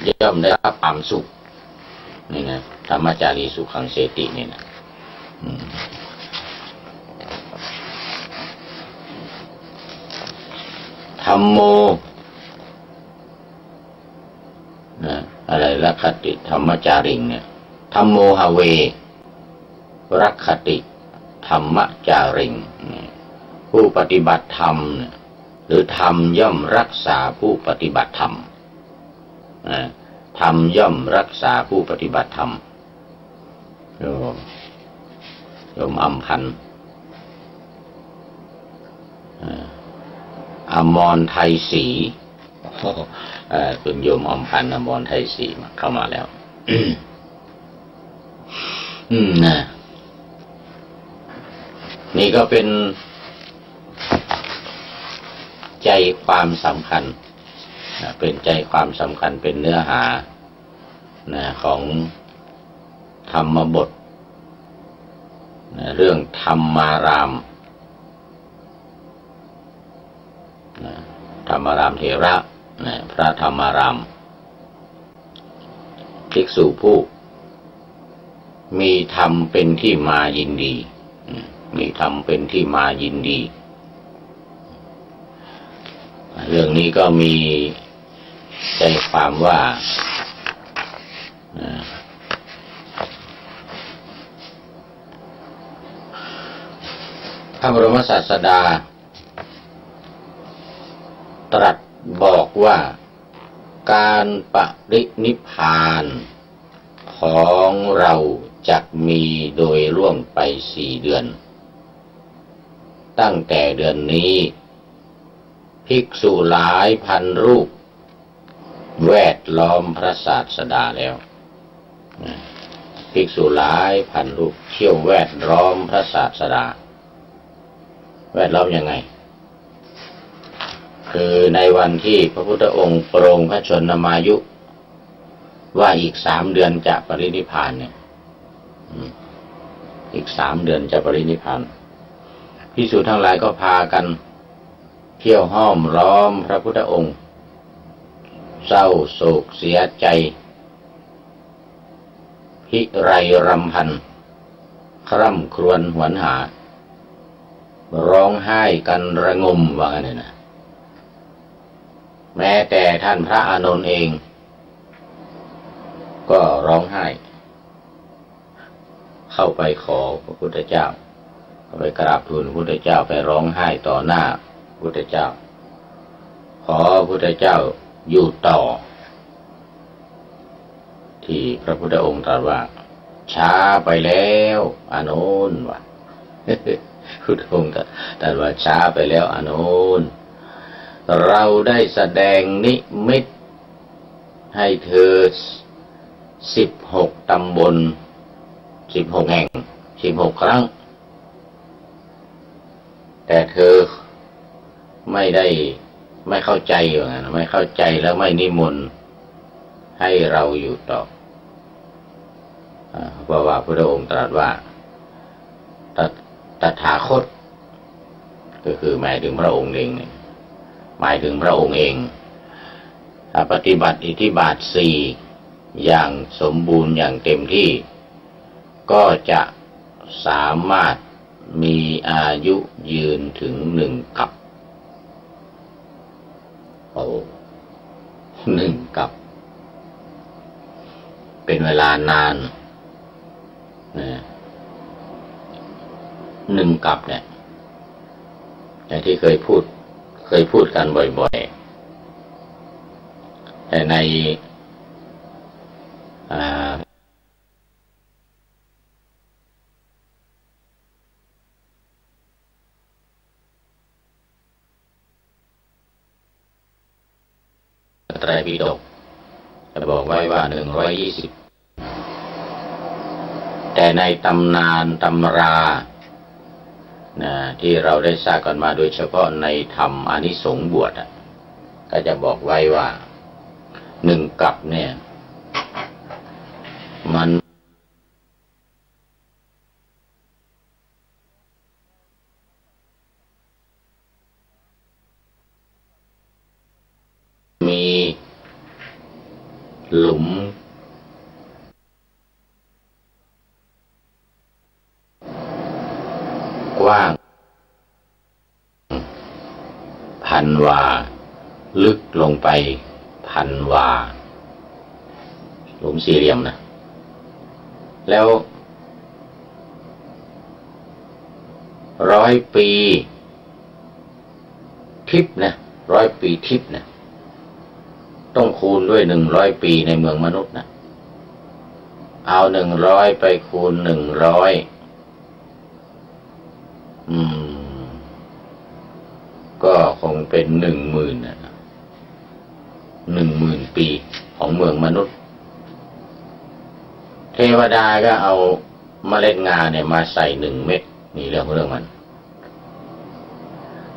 ย่อมได้รับความสุขนี่นะธรรมจารีสุขังเสตินี่นะธัมโมอะไรลักขติธรรมจาริงเนี่ยธัมโมหเวรักขติธรรมจาริงผู้ปฏิบัติธรรมหรือธรรมย่อมรักษาผู้ปฏิบัติธรรมธรรมย่อมรักษาผู้ปฏิบัติธรรมโยมอัมพันธ์ อมรไทยศรีคุณโยมอมพันธ์อมรไทยศรีเข้ามาแล้ว นะนี่ก็เป็นใจความสำคัญเป็นใจความสำคัญเป็นเนื้อหาของธรรมบทเรื่องธรรมารามธรรมารามเถระพระธรรมารามภิกษุผู้มีธรรมเป็นที่มายินดีมีธรรมเป็นที่มายินดีเรื่องนี้ก็มีใจความว่าพระบรมศาสดาตรัสบอกว่าการปรินิพพานของเราจักมีโดยล่วงไป4 เดือนตั้งแต่เดือนนี้ภิกษุหลายพันรูปแวดล้อมพระศาสดาแล้วภิกษุหลายพันรูปเที่ยวแวดล้อมพระศาสดาแวดล้อมยังไงคือในวันที่พระพุทธองค์ปรงพระชนมายุว่าอีก3 เดือนจะปรินิพพานเนี่ยอีก3 เดือนจะปรินิพพานภิกษุทั้งหลายก็พากันเที่ยวห้อมล้อมพระพุทธองค์เศร้าโศกเสียใจพิไรรำพันคร่ำครวญหวนหาร้องไห้กันระงมว่างั้นนะแม้แต่ท่านพระอานนท์เองก็ร้องไห้เข้าไปขอพระพุทธเจ้าไปกราบทูลพระพุทธเจ้าไปร้องไห้ต่อหน้าพระพุทธเจ้าขอพระพุทธเจ้าอยู่ต่อที่พระพุทธองค์ตรัสว่าช้าไปแล้วอานนท์ว่ะพุทธองค์ตรัสว่าช้าไปแล้วอานนท์เราได้แสดงนิมิตให้เธอ16 ตำบล16 แห่ง16 ครั้งแต่เธอไม่เข้าใจอย่างนั้นไม่เข้าใจแล้วไม่นิมนต์ให้เราอยู่ต่อเพราะว่าพระองค์ตรัสว่าตถาคตก็คือหมายถึงพระองค์เองหมายถึงพระองค์เองถ้าปฏิบัติอิทธิบาท4อย่างสมบูรณ์อย่างเต็มที่ก็จะสามารถมีอายุยืนถึง1 กัป1 กัปเป็นเวลานาน1 กัปเนี่ยอย่างที่เคยพูดกันบ่อยๆแต่ในไตรปิฎกจะบอกไว้ว่า120แต่ในตำนานตำราที่เราได้ทราบกันมาโดยเฉพาะในธรรมอานิสงส์บวชก็จะบอกไว้ว่า1 กัปเนี่ยมันมีหลุมกว้าง1,000 วาลึกลงไป1,000 วาหลุมสี่เหลี่ยมนะแล้ว100 ปีทิพย์นะ100 ปีทิพย์นะต้องคูณด้วย100 ปีในเมืองมนุษย์นะเอา100ไปคูณ100 เป็น10,000 ปีของเมืองมนุษย์เทวดาก็เอาเมล็ดงาเนี่ยมาใส่1 เม็ดนี่เรื่องมัน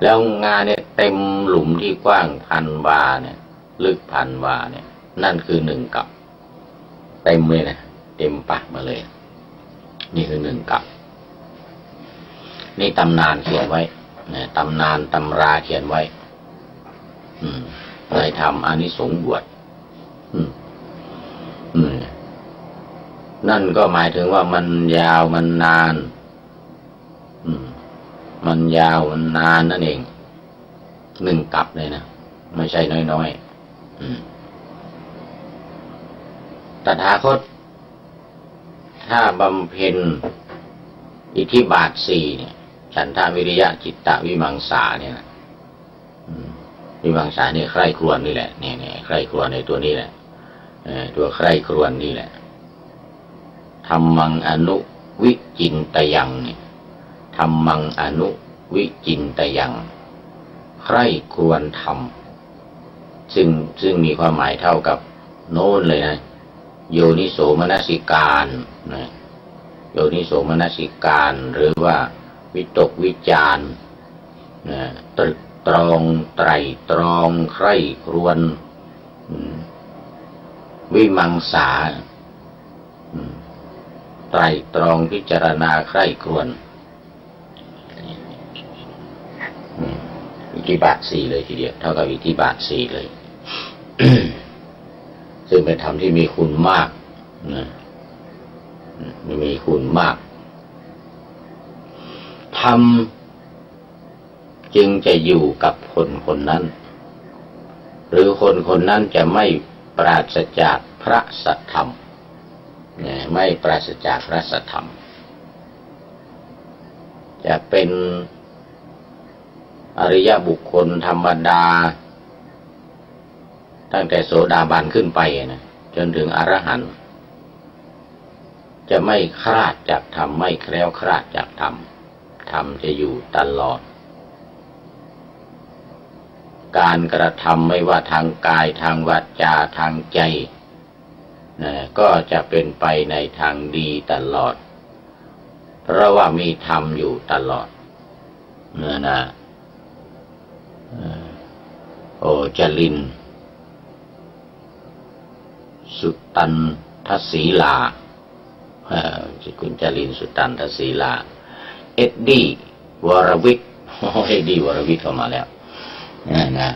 แล้วงาเนี่ยเต็มหลุมที่กว้าง1,000 วาเนี่ยลึก1,000 วาเนี่ยนั่นคือ1 กัปเต็มเลยนะเต็มปากมาเลยนี่คือ1 กัปนี่ตำนานเขียนไว้ตำนานตำราเขียนไว้ในธรรมอานิสงส์บวชนั่นก็หมายถึงว่ามันยาวมันนานมันยาวมันนานนั่นเอง1 กัปเลยนะไม่ใช่น้อยๆตถาคตถ้าบำเพ็ญอิทธิบาท 4เนี่ยฉันทะวิริยะจิตตะวิมังสาเนี่ยนะวิมังสาเนี่ยใคร่ครวญนี่แหละเนี่ยใคร่ครวญในตัวนี้แหละตัวใคร่ครวญนี่แหละธัมมังอนุวิจินตยังเนี่ยธัมมังอนุวิจินตยังใคร่ครวญธรรมซึ่งมีความหมายเท่ากับโน้นเลยนะโยนิโสมนสิการนะโยนิโสมนสิการหรือว่าวิตกวิจารนะตรึกตรองไตรตรองใคร่ครวญวิมังสาไตรตรองพิจารณาใคร่ครวญอิทธิบาท 4เลยทีเดียวเท่ากับอิทธิบาท 4เลย ซึ่งเป็นธรรมที่มีคุณมากนะมีคุณมากธรรมจึงจะอยู่กับคนนั้นหรือคนนั้นจะไม่ปราศจากพระสัทธรรมไม่ปราศจากพระสัทธรรมจะเป็นอริยบุคคลธรรมดาตั้งแต่โสดาบันขึ้นไปนะจนถึงอรหันต์จะไม่คลาดจากธรรมไม่แคล้วคลาดจากธรรมธรรมจะอยู่ตลอดการกระทำไม่ว่าทางกายทางวาจาทางใจก็จะเป็นไปในทางดีตลอดเพราะว่ามีธรรมอยู่ตลอดนะโอจลินสุตันทศีลาคุณจลินสุตันทศีลาเอ็ดดี้วรวิทย์เอ็ดดี้วรวิทย์เข้ามาแล้วนะ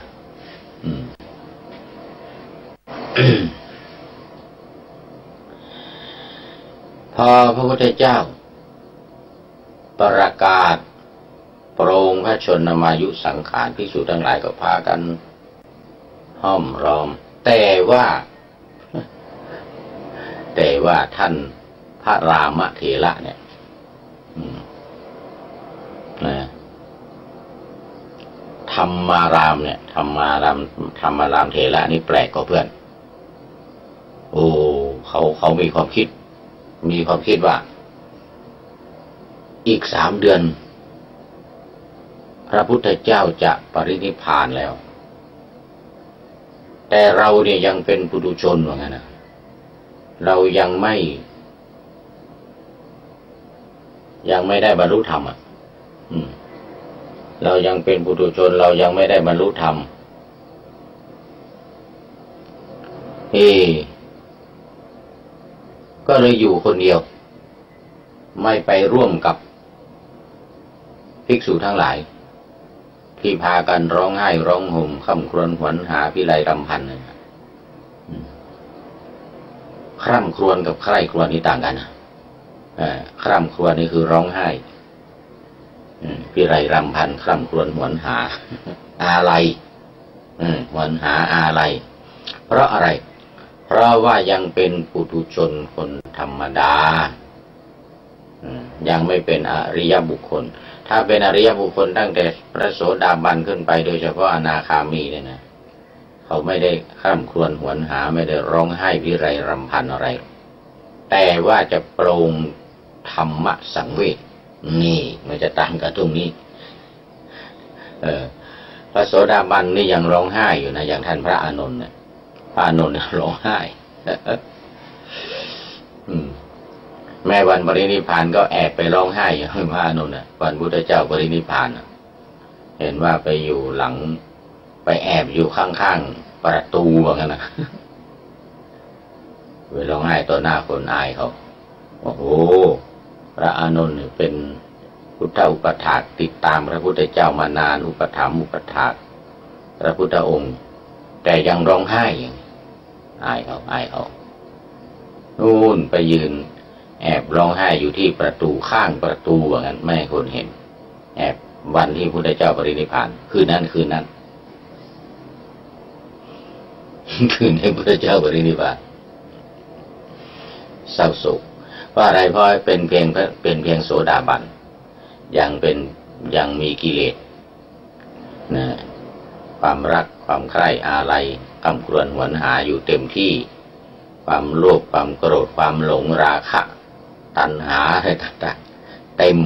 พอพระพุทธเจ้าประกาศโปรงพระชนมายุสังขารภิกษุทั้งหลายก็พากันห้อมล้อมแต่ว่าท่านพระรามเถระเนี่ยธรรมารามเนี่ยธรรมารามเถระนี่แปลกกว่าเพื่อนโอ้เขามีความคิดว่าอีก3 เดือนพระพุทธเจ้าจะปรินิพพานแล้วแต่เราเนี่ยยังเป็นปุถุชนว่างั้นนะเรายังไม่ได้บรรลุธรรมเรายังเป็นปุถุชนเรายังไม่ได้บรรลุธรรมก็เลยอยู่คนเดียวไม่ไปร่วมกับภิกษุทั้งหลายที่พากันร้องไห้ร้องห่มค่ำครวญหวนหาพิไรรำพันคร่ำครวญกับใคร่ครวญนี่ต่างกันนะคร่ำครวญนี่คือร้องไห้พิไรรำพันคร่ำครวญหวนหาอาลัยหวนหาอาลัยเพราะอะไรเพราะว่ายังเป็นปุถุชนคนธรรมดายังไม่เป็นอริยบุคคลถ้าเป็นอริยบุคคลตั้งแต่พระโสดาบันขึ้นไปโดยเฉพาะอนาคามีเนี่ยนะเขาไม่ได้คร่ำครวญหวนหาไม่ได้ร้องไห้พิไรรำพันอะไรแต่ว่าจะโปร่งธรรมสังเวชนี่มันจะต่างกับตรงนี้ พระโสดาบันนี่ยังร้องไห้อยู่นะอย่างท่านพระอานนท์เนี่ยพระอานนท์ร้องไห้ แม้วันปรินิพพานก็แอบไปร้องไห้อย่างพระอานนท์วันพุทธเจ้าปรินิพพานเห็นว่าไปอยู่หลังไปแอบอยู่ข้างๆประตูว่างั้นนะไปร้องไห้ต่อหน้าคนอายเขาโอ้โหพระอานนท์เป็นพุทธอุปถากติดตามพระพุทธเจ้ามานานอุปถัมภ์อุปถากพระพุทธองค์แต่ยังร้องไห้อย่างอายเขานู่นไปยืนแอบร้องไห้อยู่ที่ประตูข้างประตูว่างั้นไม่ให้คนเห็นแอบวันที่พระพุทธเจ้าปรินิพพานคืนนั้นคืนที่พระพุทธเจ้าปรินิพพานเศร้าโศกเพราะอะไรเพราะเป็นเพียงโสดาบันยังมีกิเลสนะความรักความใคร่อาลัยกำกรวนหวนหาอยู่เต็มที่ความโลภความโกรธความหลงราคะตัณหาอะไรต่างๆเต็ม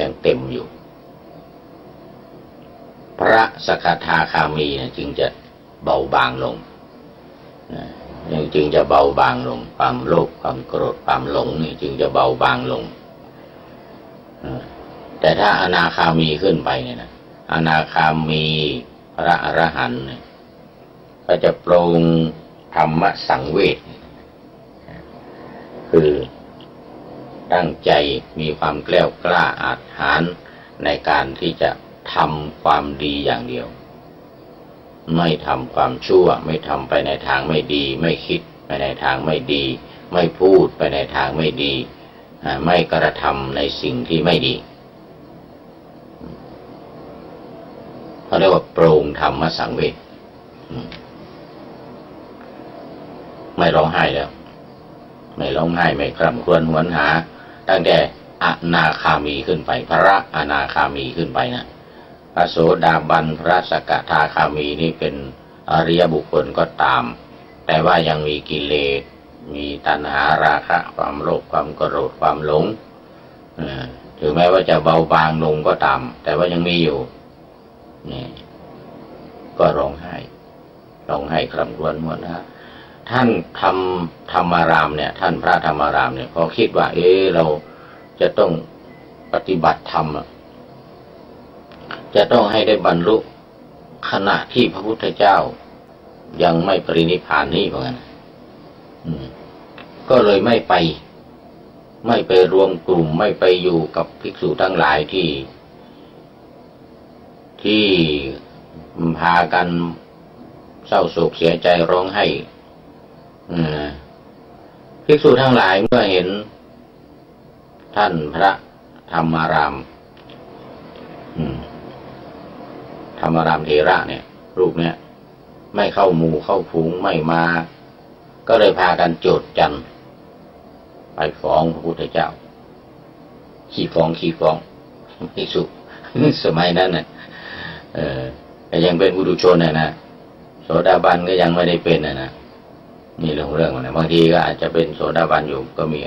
ยังเต็มอยู่พระสกทาคามีจึงจะเบาบางลงจึงจะเบาบางลงความโลภความโกรธความหลงนี่จึงจะเบาบางลงแต่ถ้าอนาคามีขึ้นไปเนี่ยนะอนาคามีพระอรหันต์ก็จะปรงธรรมสังเวชคือตั้งใจมีความแกล้วกล้าอาจหาญในการที่จะทำความดีอย่างเดียวไม่ทำความชั่วไม่ทำไปในทางไม่ดีไม่คิดไปในทางไม่ดีไม่พูดไปในทางไม่ดีไม่กระทำในสิ่งที่ไม่ดีเขาเรียกว่าโปร่งธรรมสังเวชไม่ร้องไห้แล้วไม่ร้องไห้ไม่คร่ำครวญหวนหาตั้งแต่อนาคามีขึ้นไปพระอนาคามีขึ้นไปนะพระโสดาบันพระสกทาคามีนี่เป็นอริยบุคคลก็ตามแต่ว่ายังมีกิเลสมีตัณหาราคะความโลภความโกรธความหลงถึงแม้ว่าจะเบาบางลงก็ตามแต่ว่ายังมีอยู่นี่ก็ร้องไห้คร่ำครวญหมดนะท่านธรรมารามเนี่ยท่านพระธรรมารามเนี่ยพอคิดว่าเราจะต้องปฏิบัติธรรมจะต้องให้ได้บรรลุขณะที่พระพุทธเจ้ายังไม่ปรินิพพานนี้เหมือนกันก็เลยไม่ไปรวมกลุ่มไม่ไปอยู่กับภิกษุทั้งหลายที่พากันเศร้าโศกเสียใจร้องไห้ภิกษุทั้งหลายเมื่อเห็นท่านพระธรรมารามธรรมารามเถระเนี่ยรูปเนี่ยไม่เข้าหมู่เข้าฝูงไม่มาก็เลยพากันโจษจันไปฟ้องพระพุทธเจ้าขี้ฟ้องภิกษุสมัยนั้นน่ะแต่ยังเป็นปุถุชนนะโสดาบันก็ยังไม่ได้เป็นนะนี่เรื่องนะบางทีก็อาจจะเป็นโสดาบันอยู่ก็มี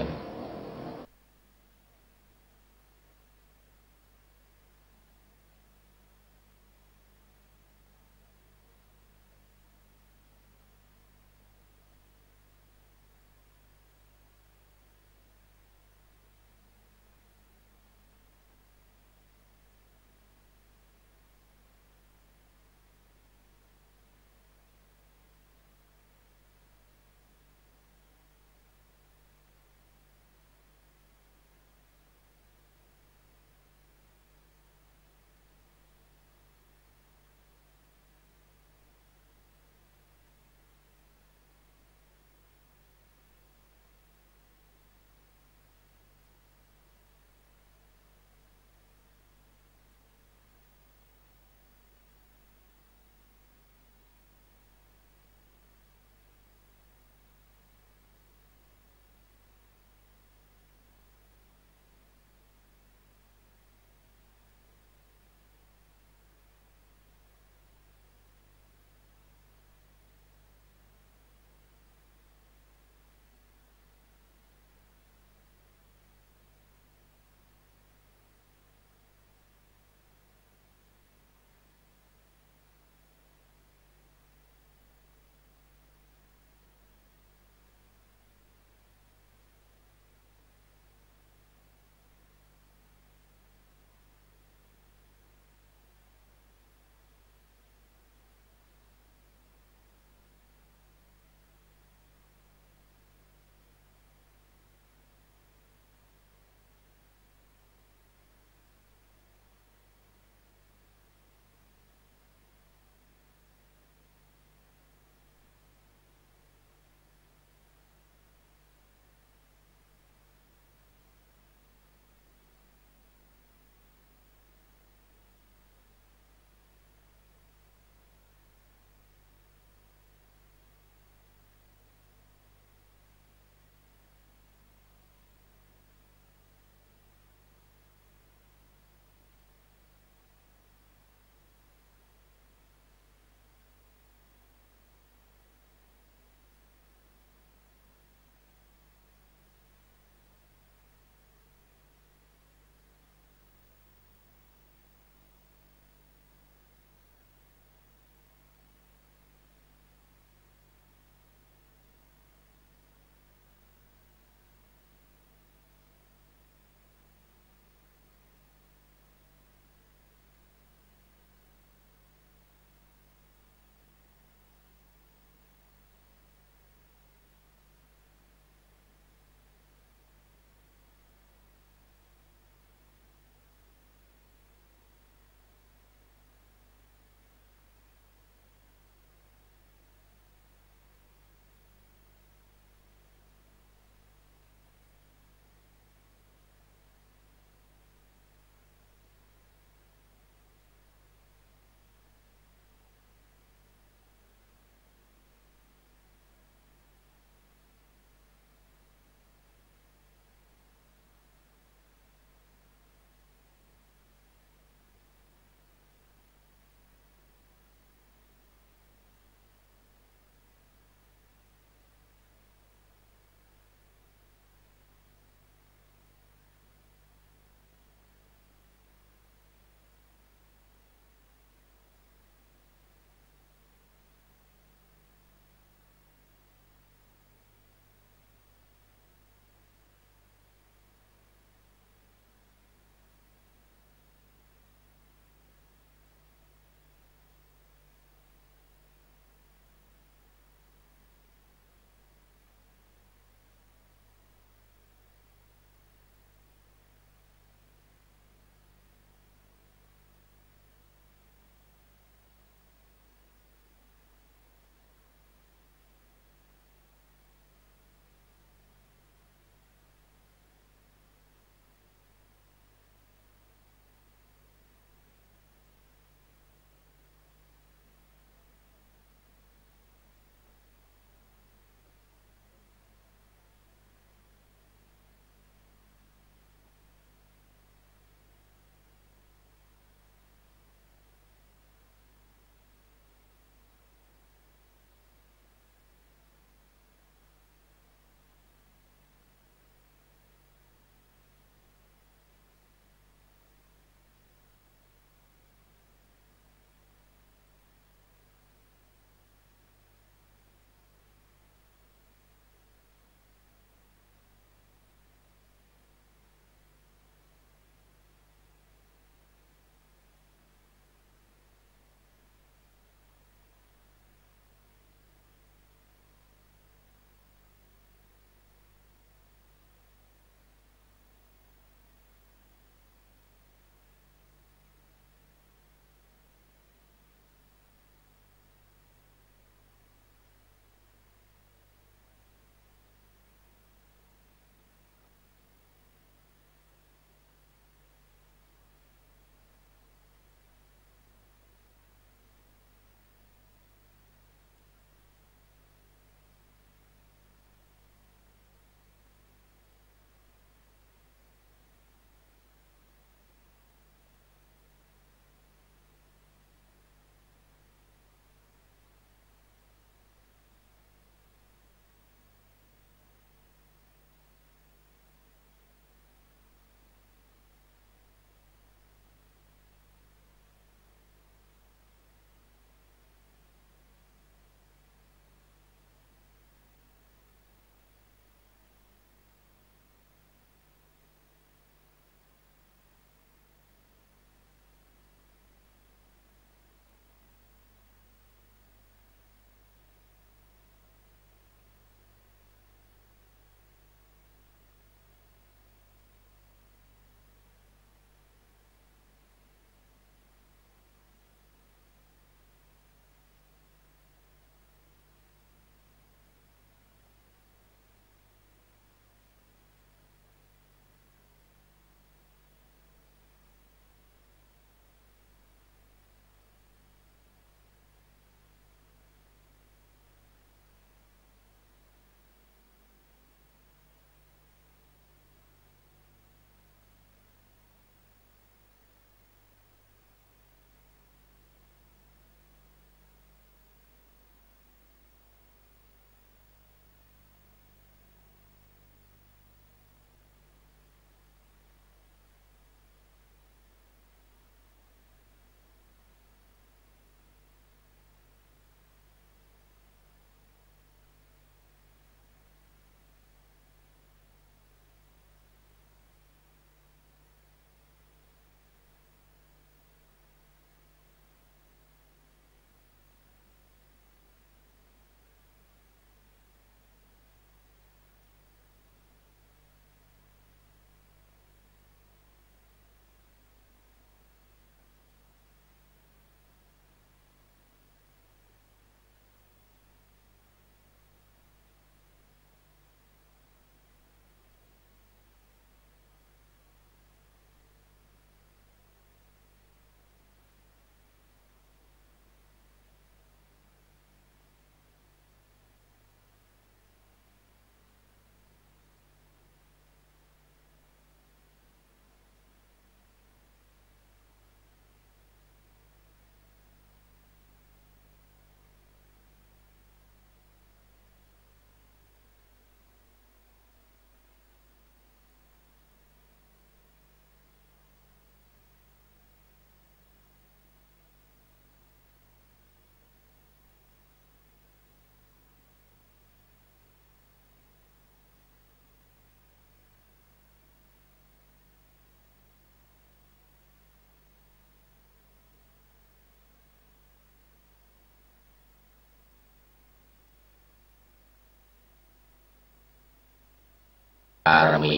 ารมี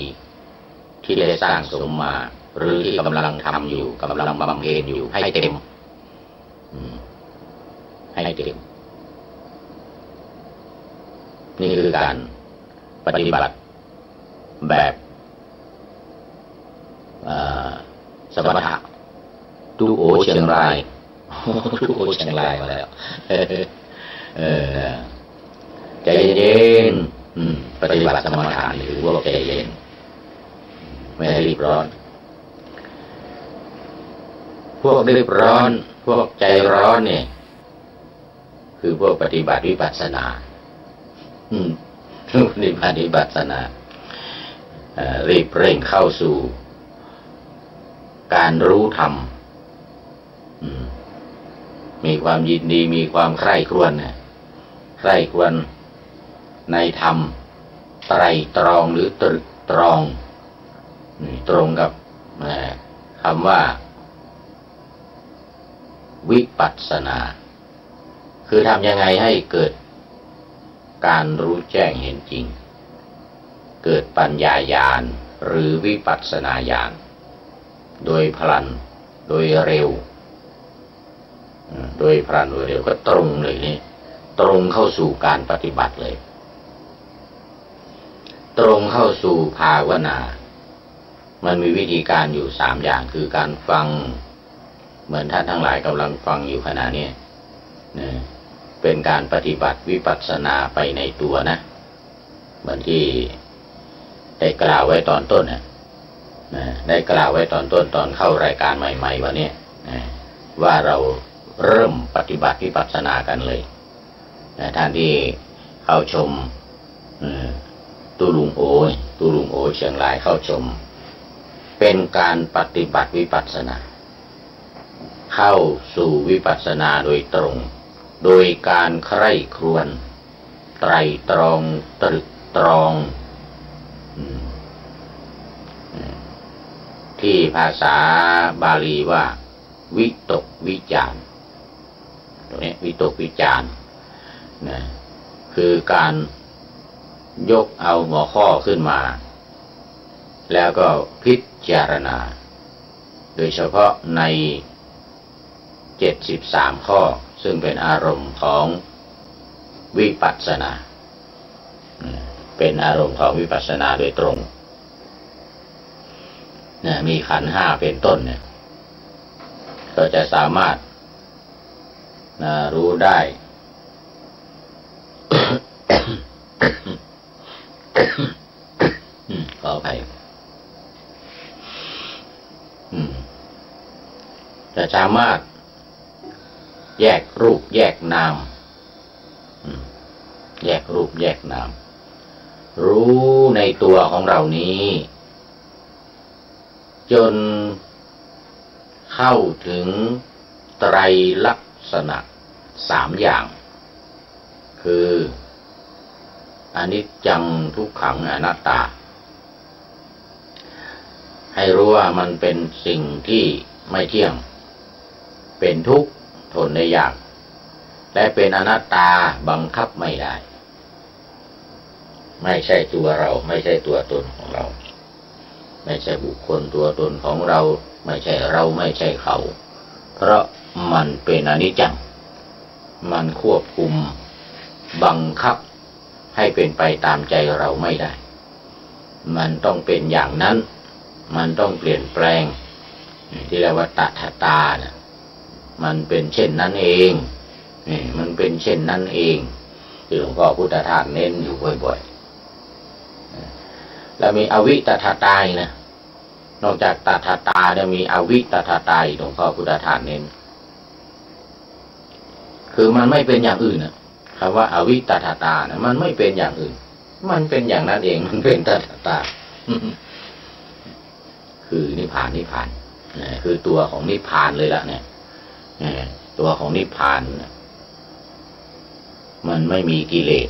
ที่ได้สร้างสมมาหรือที่กำลังทำอยู่กำลังบำเพ็ญอยู่ให้เต็มให้เต็มนี่คือการปฏิบัติแบบสมถะดูโอเชียงรายดูโอเชียงรายมาแล้วใจเย็นปฏิบัติสมถะหรือว่าใจเย็นไม่รีบร้อนพวกรีบร้อนพวกใจร้อนเนี่ยคือพวกปฏิบัติวิปัสสนาปฏิบัติวิปัสสนารีบเร่งเข้าสู่การรู้ธรรมมีความยินดีมีความใคร่ครวญใคร่ครวญในธรรมไตรตรองหรือตรึกตรองตรงกับคำว่าวิปัสสนาคือทำยังไงให้เกิดการรู้แจ้งเห็นจริงเกิดปัญญาญาณหรือวิปัสสนาญาณโดยพลันโดยเร็วโดยพลันโดยเร็วก็ตรงเลยนี่ตรงเข้าสู่การปฏิบัติเลยตรงเข้าสู่ภาวนามันมีวิธีการอยู่3อย่างคือการฟังเหมือนท่านทั้งหลายกำลังฟังอยู่ขณะนี้เป็นการปฏิบัติวิปัสสนาไปในตัวนะเหมือนที่ได้กล่าวไว้ตอนต้นได้กล่าวไว้ตอนต้นตอนเข้ารายการใหม่ๆวันนี้ว่าเราเริ่มปฏิบัติวิปัสสนากันเลยท่านที่เข้าชมตุลุงโอเชียงรายเข้าชมเป็นการปฏิบัติวิปัสสนาเข้าสู่วิปัสสนาโดยตรงโดยการใคร่ครวญไตรตรองตรึกตรองที่ภาษาบาลีว่าวิตกวิจารตรงนี้วิตกวิจารนะคือการยกเอาหัวข้อขึ้นมาแล้วก็พิจารณาโดยเฉพาะใน73ข้อซึ่งเป็นอารมณ์ของวิปัสสนาเป็นอารมณ์ของวิปัสสนาโดยตรงมีขันธ์5เป็นต้นเนี่ยก็จะสามารถรู้ได้ ขออภัยจะสามารถแยกรูปแยกนามแยกรูปแยกนามรู้ในตัวของเรานี้จนเข้าถึงไตรลักษณะ3อย่างคืออนิจจังทุกขังอนัตตาให้รู้ว่ามันเป็นสิ่งที่ไม่เที่ยงเป็นทุกข์ทนได้ยากและเป็นอนัตตาบังคับไม่ได้ไม่ใช่ตัวเราไม่ใช่ตัวตนของเราไม่ใช่บุคคลตัวตนของเราไม่ใช่เราไม่ใช่เขาเพราะมันเป็นอนิจจังมันควบคุมบังคับให้เป็นไปตามใจเราไม่ได้มันต้องเป็นอย่างนั้นมันต้องเปลี่ยนแปลงที่เรียกว่าตถาตาเนี่ยมันเป็นเช่นนั้นเองมันเป็นเช่นนั้นเองที่หลวงพ่อพุทธทาสเน้นอยู่บ่อยๆแล้วมีอวิตถาตานะนอกจากตถาตาเนี่ยมีอวิตถาตาหลวงพ่อพุทธทาสเน้นคือมันไม่เป็นอย่างอื่นคำว่าอวิตถาตานะมันไม่เป็นอย่างอื่นมันเป็นอย่างนั้นเองมันเป็นตถาตาคือนิพพานคือตัวของนิพพานเลยละเนี่ยตัวของนิพพานมันไม่มีกิเลส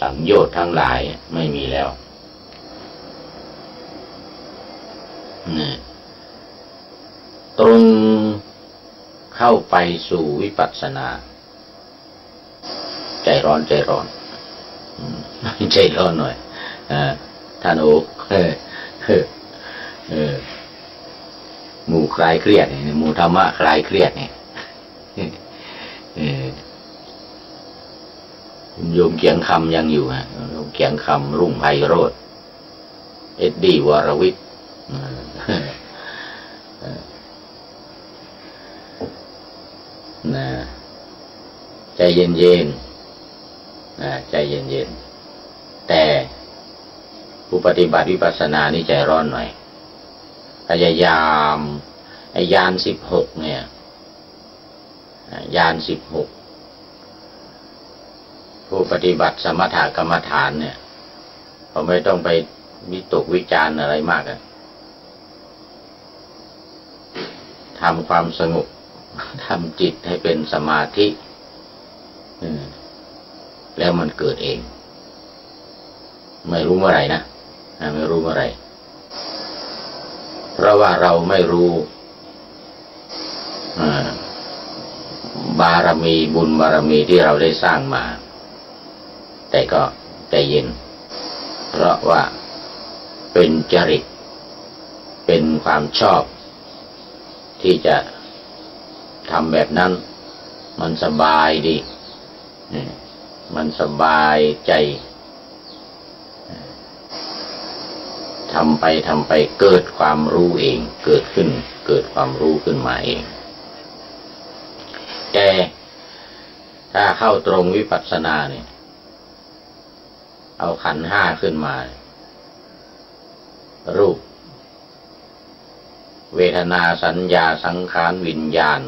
สังโยชน์ทั้งหลายไม่มีแล้วตรงเข้าไปสู่วิปัสสนาใจร้อนใจร้อนหน่อย ท่านโอ๊คหมู่คลายเครียดหมู่ธรรมะคลายเครียดเนี่ยโยมเกียงคำยังอยู่ฮะโยมเกียงคำรุ่งไพโรจน์เอ็ดดี้วรวิทย์นะใจเย็นๆนะใจเย็นๆแต่ผู้ปฏิบัติวิปัสสนานี่ใจร้อนหน่อยพยายามญาณ16เนี่ยญาณ16ผู้ปฏิบัติสมถกรรมฐานเนี่ยเขาไม่ต้องไปวิตกวิจารณ์อะไรมากอะทำความสงบทำจิตให้เป็นสมาธิแล้วมันเกิดเองไม่รู้เมื่อไหร่นะไม่รู้เมื่อไหร่เพราะว่าเราไม่รู้บารมีบุญบารมีที่เราได้สร้างมาแต่ก็ใจเย็นเพราะว่าเป็นจริตเป็นความชอบที่จะทำแบบนั้นมันสบายดีมันสบายใจทำไปเกิดความรู้เองเกิดความรู้ขึ้นมาเองแต่ถ้าเข้าตรงวิปัสสนาเนี่ยเอาขันธ์ห้าขึ้นมารูปเวทนาสัญญาสังขารวิญญาณ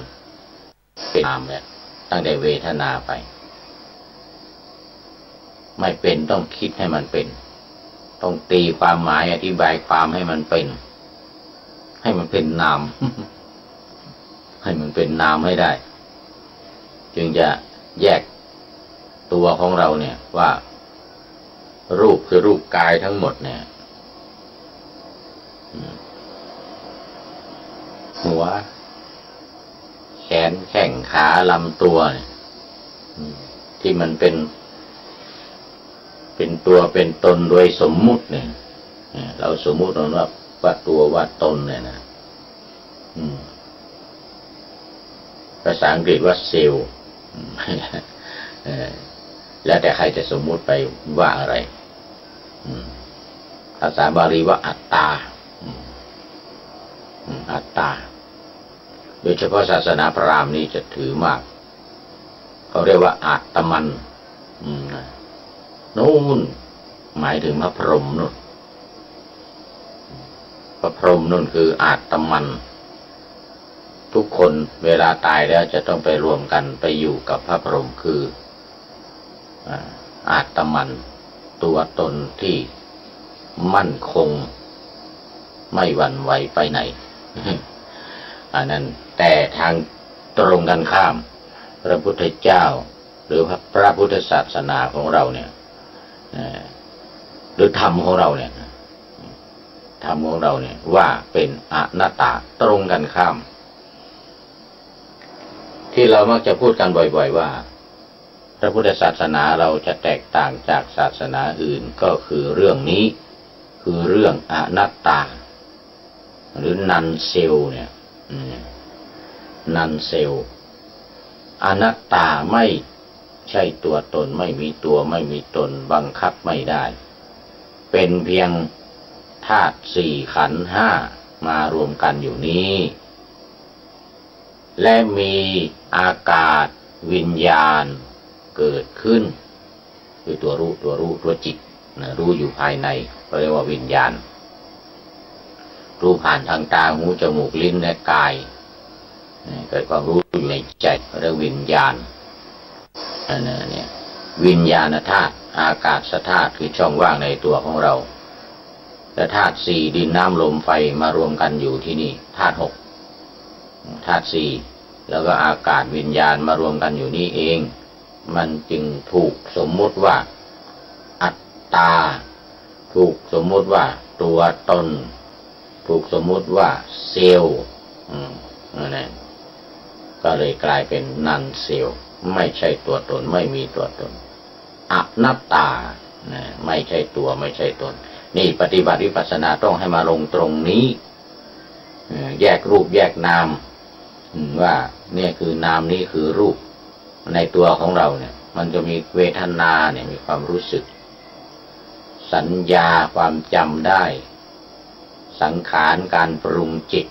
เป็นนามเนี่ยตั้งแต่เวทนาไปไม่เป็นต้องคิดให้มันเป็นต้องตีความหมายอธิบายความให้มันเป็นนาม ให้มันเป็นนามให้ได้จึงจะแยกตัวของเราเนี่ยว่ารูปคือรูปกายทั้งหมดเนี่ยหัวแขนแข้งขาลำตัวเนี่ยที่มันเป็นตัวเป็นตนโดยสมมุติเนี่ยเราสมมุติว่าตัวว่าตนเนี่ยนะภาษาอังกฤษว่าเซลล์แล้วแต่ใครจะสมมุติไปว่าอะไรภาษาบาลีว่าอัตตาอัตตาโดยเฉพาะศาสนาพราหมณ์นี่จะถือมากเขาเรียกว่าอาตมันนู่นหมายถึงพระพรหมนู่นพระพรหมนู่นคืออาตมันทุกคนเวลาตายแล้วจะต้องไปรวมกันไปอยู่กับพระพรหมคืออาตมันตัวตนที่มั่นคงไม่หวั่นไหวไปไหนอันนั้นแต่ทางตรงกันข้ามพระพุทธเจ้าหรือพระพุทธศาสนาของเราเนี่ยหรือธรรมของเราเนี่ยธรรมของเราเนี่ยว่าเป็นอนัตตาตรงกันข้ามที่เรามักจะพูดกันบ่อยๆว่าพระพุทธศาสนาเราจะแตกต่างจากศาสนาอื่นก็คือเรื่องนี้คือเรื่องอนัตตาหรือนันเซลเนี่ยนันเซลอนัตตาไม่ใช่ตัวตนไม่มีตัวไม่มีตนบังคับไม่ได้เป็นเพียงธาตุสี่ขันธ์ห้ามารวมกันอยู่นี้และมีอากาศวิญญาณเกิดขึ้นคือตัวรู้ตัวจิตรู้อยู่ภายในเรียกว่าวิญญาณรู้ผ่านทางตาหูจมูกลิ้นและกายเกิดความรู้อยู่ในใจเรียกวิญญาณเนี่ยวิญญาณธาตุอากาศธาตุคือช่องว่างในตัวของเราและธาตุสี่ดินน้ำลมไฟมารวมกันอยู่ที่นี่ธาตุหกธาตุสี่แล้วก็อากาศวิญญาณมารวมกันอยู่นี่เองมันจึงถูกสมมุติว่าอัตตาถูกสมมุติว่าตัวตนถูกสมมุติว่าเซลล์นั่นก็เลยกลายเป็นนันเซลล์ไม่ใช่ตัวตนไม่มีตัวตนอนัตตาไม่ใช่ตัวไม่ใช่ตน นี่ปฏิบัติวิปัสสนาต้องให้มาลงตรงนี้แยกรูปแยกนามว่าเนี่ยคือนามนี่คือรูปในตัวของเราเนี่ยมันจะมีเวทนาเนี่ยมีความรู้สึกสัญญาความจำได้สังขารการปรุงจิต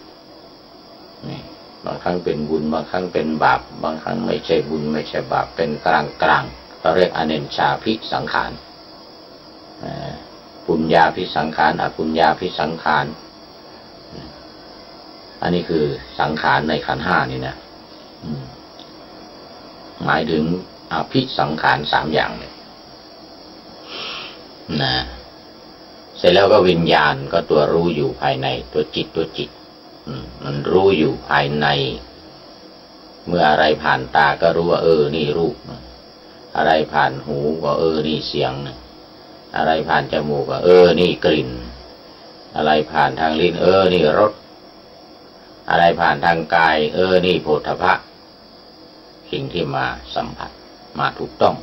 นี่บางครั้งเป็นบุญบางครั้งเป็นบาปบางครั้งไม่ใช่บุญไม่ใช่บาปเป็นกลางกลางเราเรียกอเนญชาภิสังขารปุญญาภิสังขารอปุญญาภิสังขารอันนี้คือสังขารในขันธ์ห้านี่นะหมายถึงอภิสังขารสามอย่างเลยนะเสร็จแล้วก็วิญญาณก็ตัวรู้อยู่ภายในตัวจิตมันรู้อยู่ภายในเมื่ออะไรผ่านตาก็รู้ว่านี่รูปอะไรผ่านหูก็นี่เสียงอะไรผ่านจมูกก็นี่กลิ่นอะไรผ่านทางลิ้นนี่รสอะไรผ่านทางกายนี่โผฏฐัพพะสิ่งที่มาสัมผัสมาถูกต้อง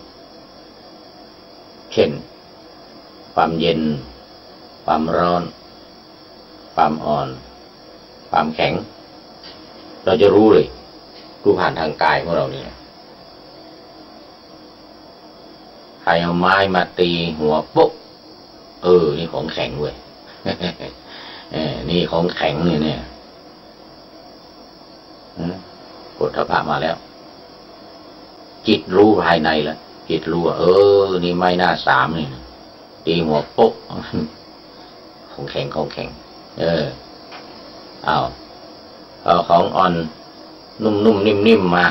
เช่นความเย็นความร้อนความอ่อนความแข็งเราจะรู้เลยรู้ผ่านทางกายของเราเนี่ยใครเอาไม้มาตีหัวปุ๊บนี่ของแข็งเว้ย นี่ของแข็งเนี่ยโผฏฐัพพะมาแล้วจิตรู้ภายในแล้วจิตรู้ว่านี่ไม้หน้าสามนี่ตีหัวปุ๊บของแข็งเอาของอ่อนนุ่มๆนิ่มๆมา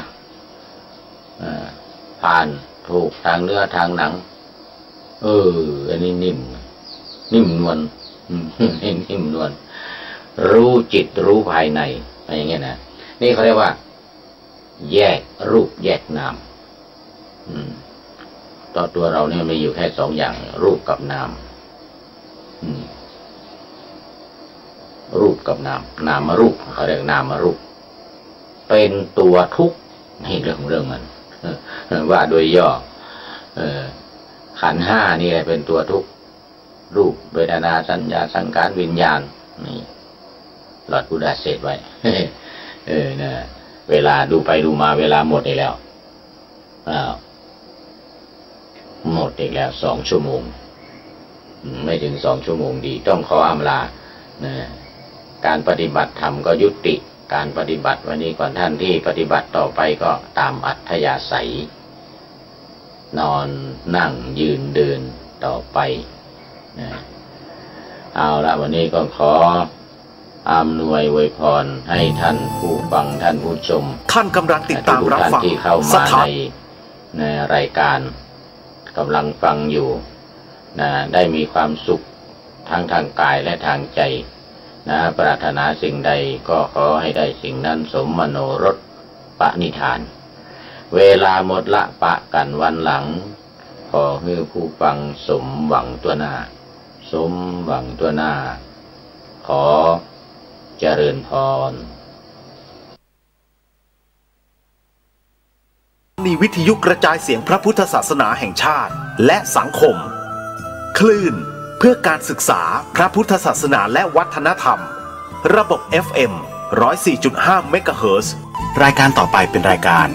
ผ่านถูกทางเนื้อทางหนังอันนี้นิ่มนวลนิ่มนวลรู้จิตรู้ภายในอะไรอย่างเงี้ยนะนี่เขาเรียกว่าแยกรูปแยกนามต่อตัวเราเนี่ยมีอยู่แค่สองอย่างรูปกับนามรูปกับนามนามรูปเขาเรียกนามรูปเป็นตัวทุกข์นี่เรื่องมันว่าโดยย่อขันธ์ห้านี่เป็นตัวทุกข์รูปเวทนาสัญญาสังขารวิญญาณนี่หลอดพุทธเศษไว้นะเวลาดูไปดูมาเวลาหมดอีกแล้วหมดอีกแล้ว2 ชั่วโมงไม่ถึง2 ชั่วโมงดีต้องขออำลาการปฏิบัติธรรมก็ยุติการปฏิบัติวันนี้ก่อนท่านที่ปฏิบัติต่อไปก็ตามอัธยาศัยนอนนั่งยืนเดินต่อไปเอาละวันนี้ก็ขออำนวยอวยพรให้ท่านผู้ฟังท่านผู้ชมท่านกำลังติดตามรับฟังที่เข้ามาในรายการกำลังฟังอยู่ได้มีความสุขทั้งทางกายและทางใจปรารถนาสิ่งใดก็ขอให้ได้สิ่งนั้นสมมโนรสปณิธานเวลาหมดละปะกันวันหลังขอให้ผู้ฟังสมหวังตัวหน้าสมหวังตัวหน้าขอเจริญพรมีวิทยุกระจายเสียงพระพุทธศาสนาแห่งชาติและสังคมคลื่นเพื่อการศึกษาพระพุทธศาสนาและวัฒนธรรมระบบ FM 104.5 เมกะเฮิรตซ์รายการต่อไปเป็นรายการ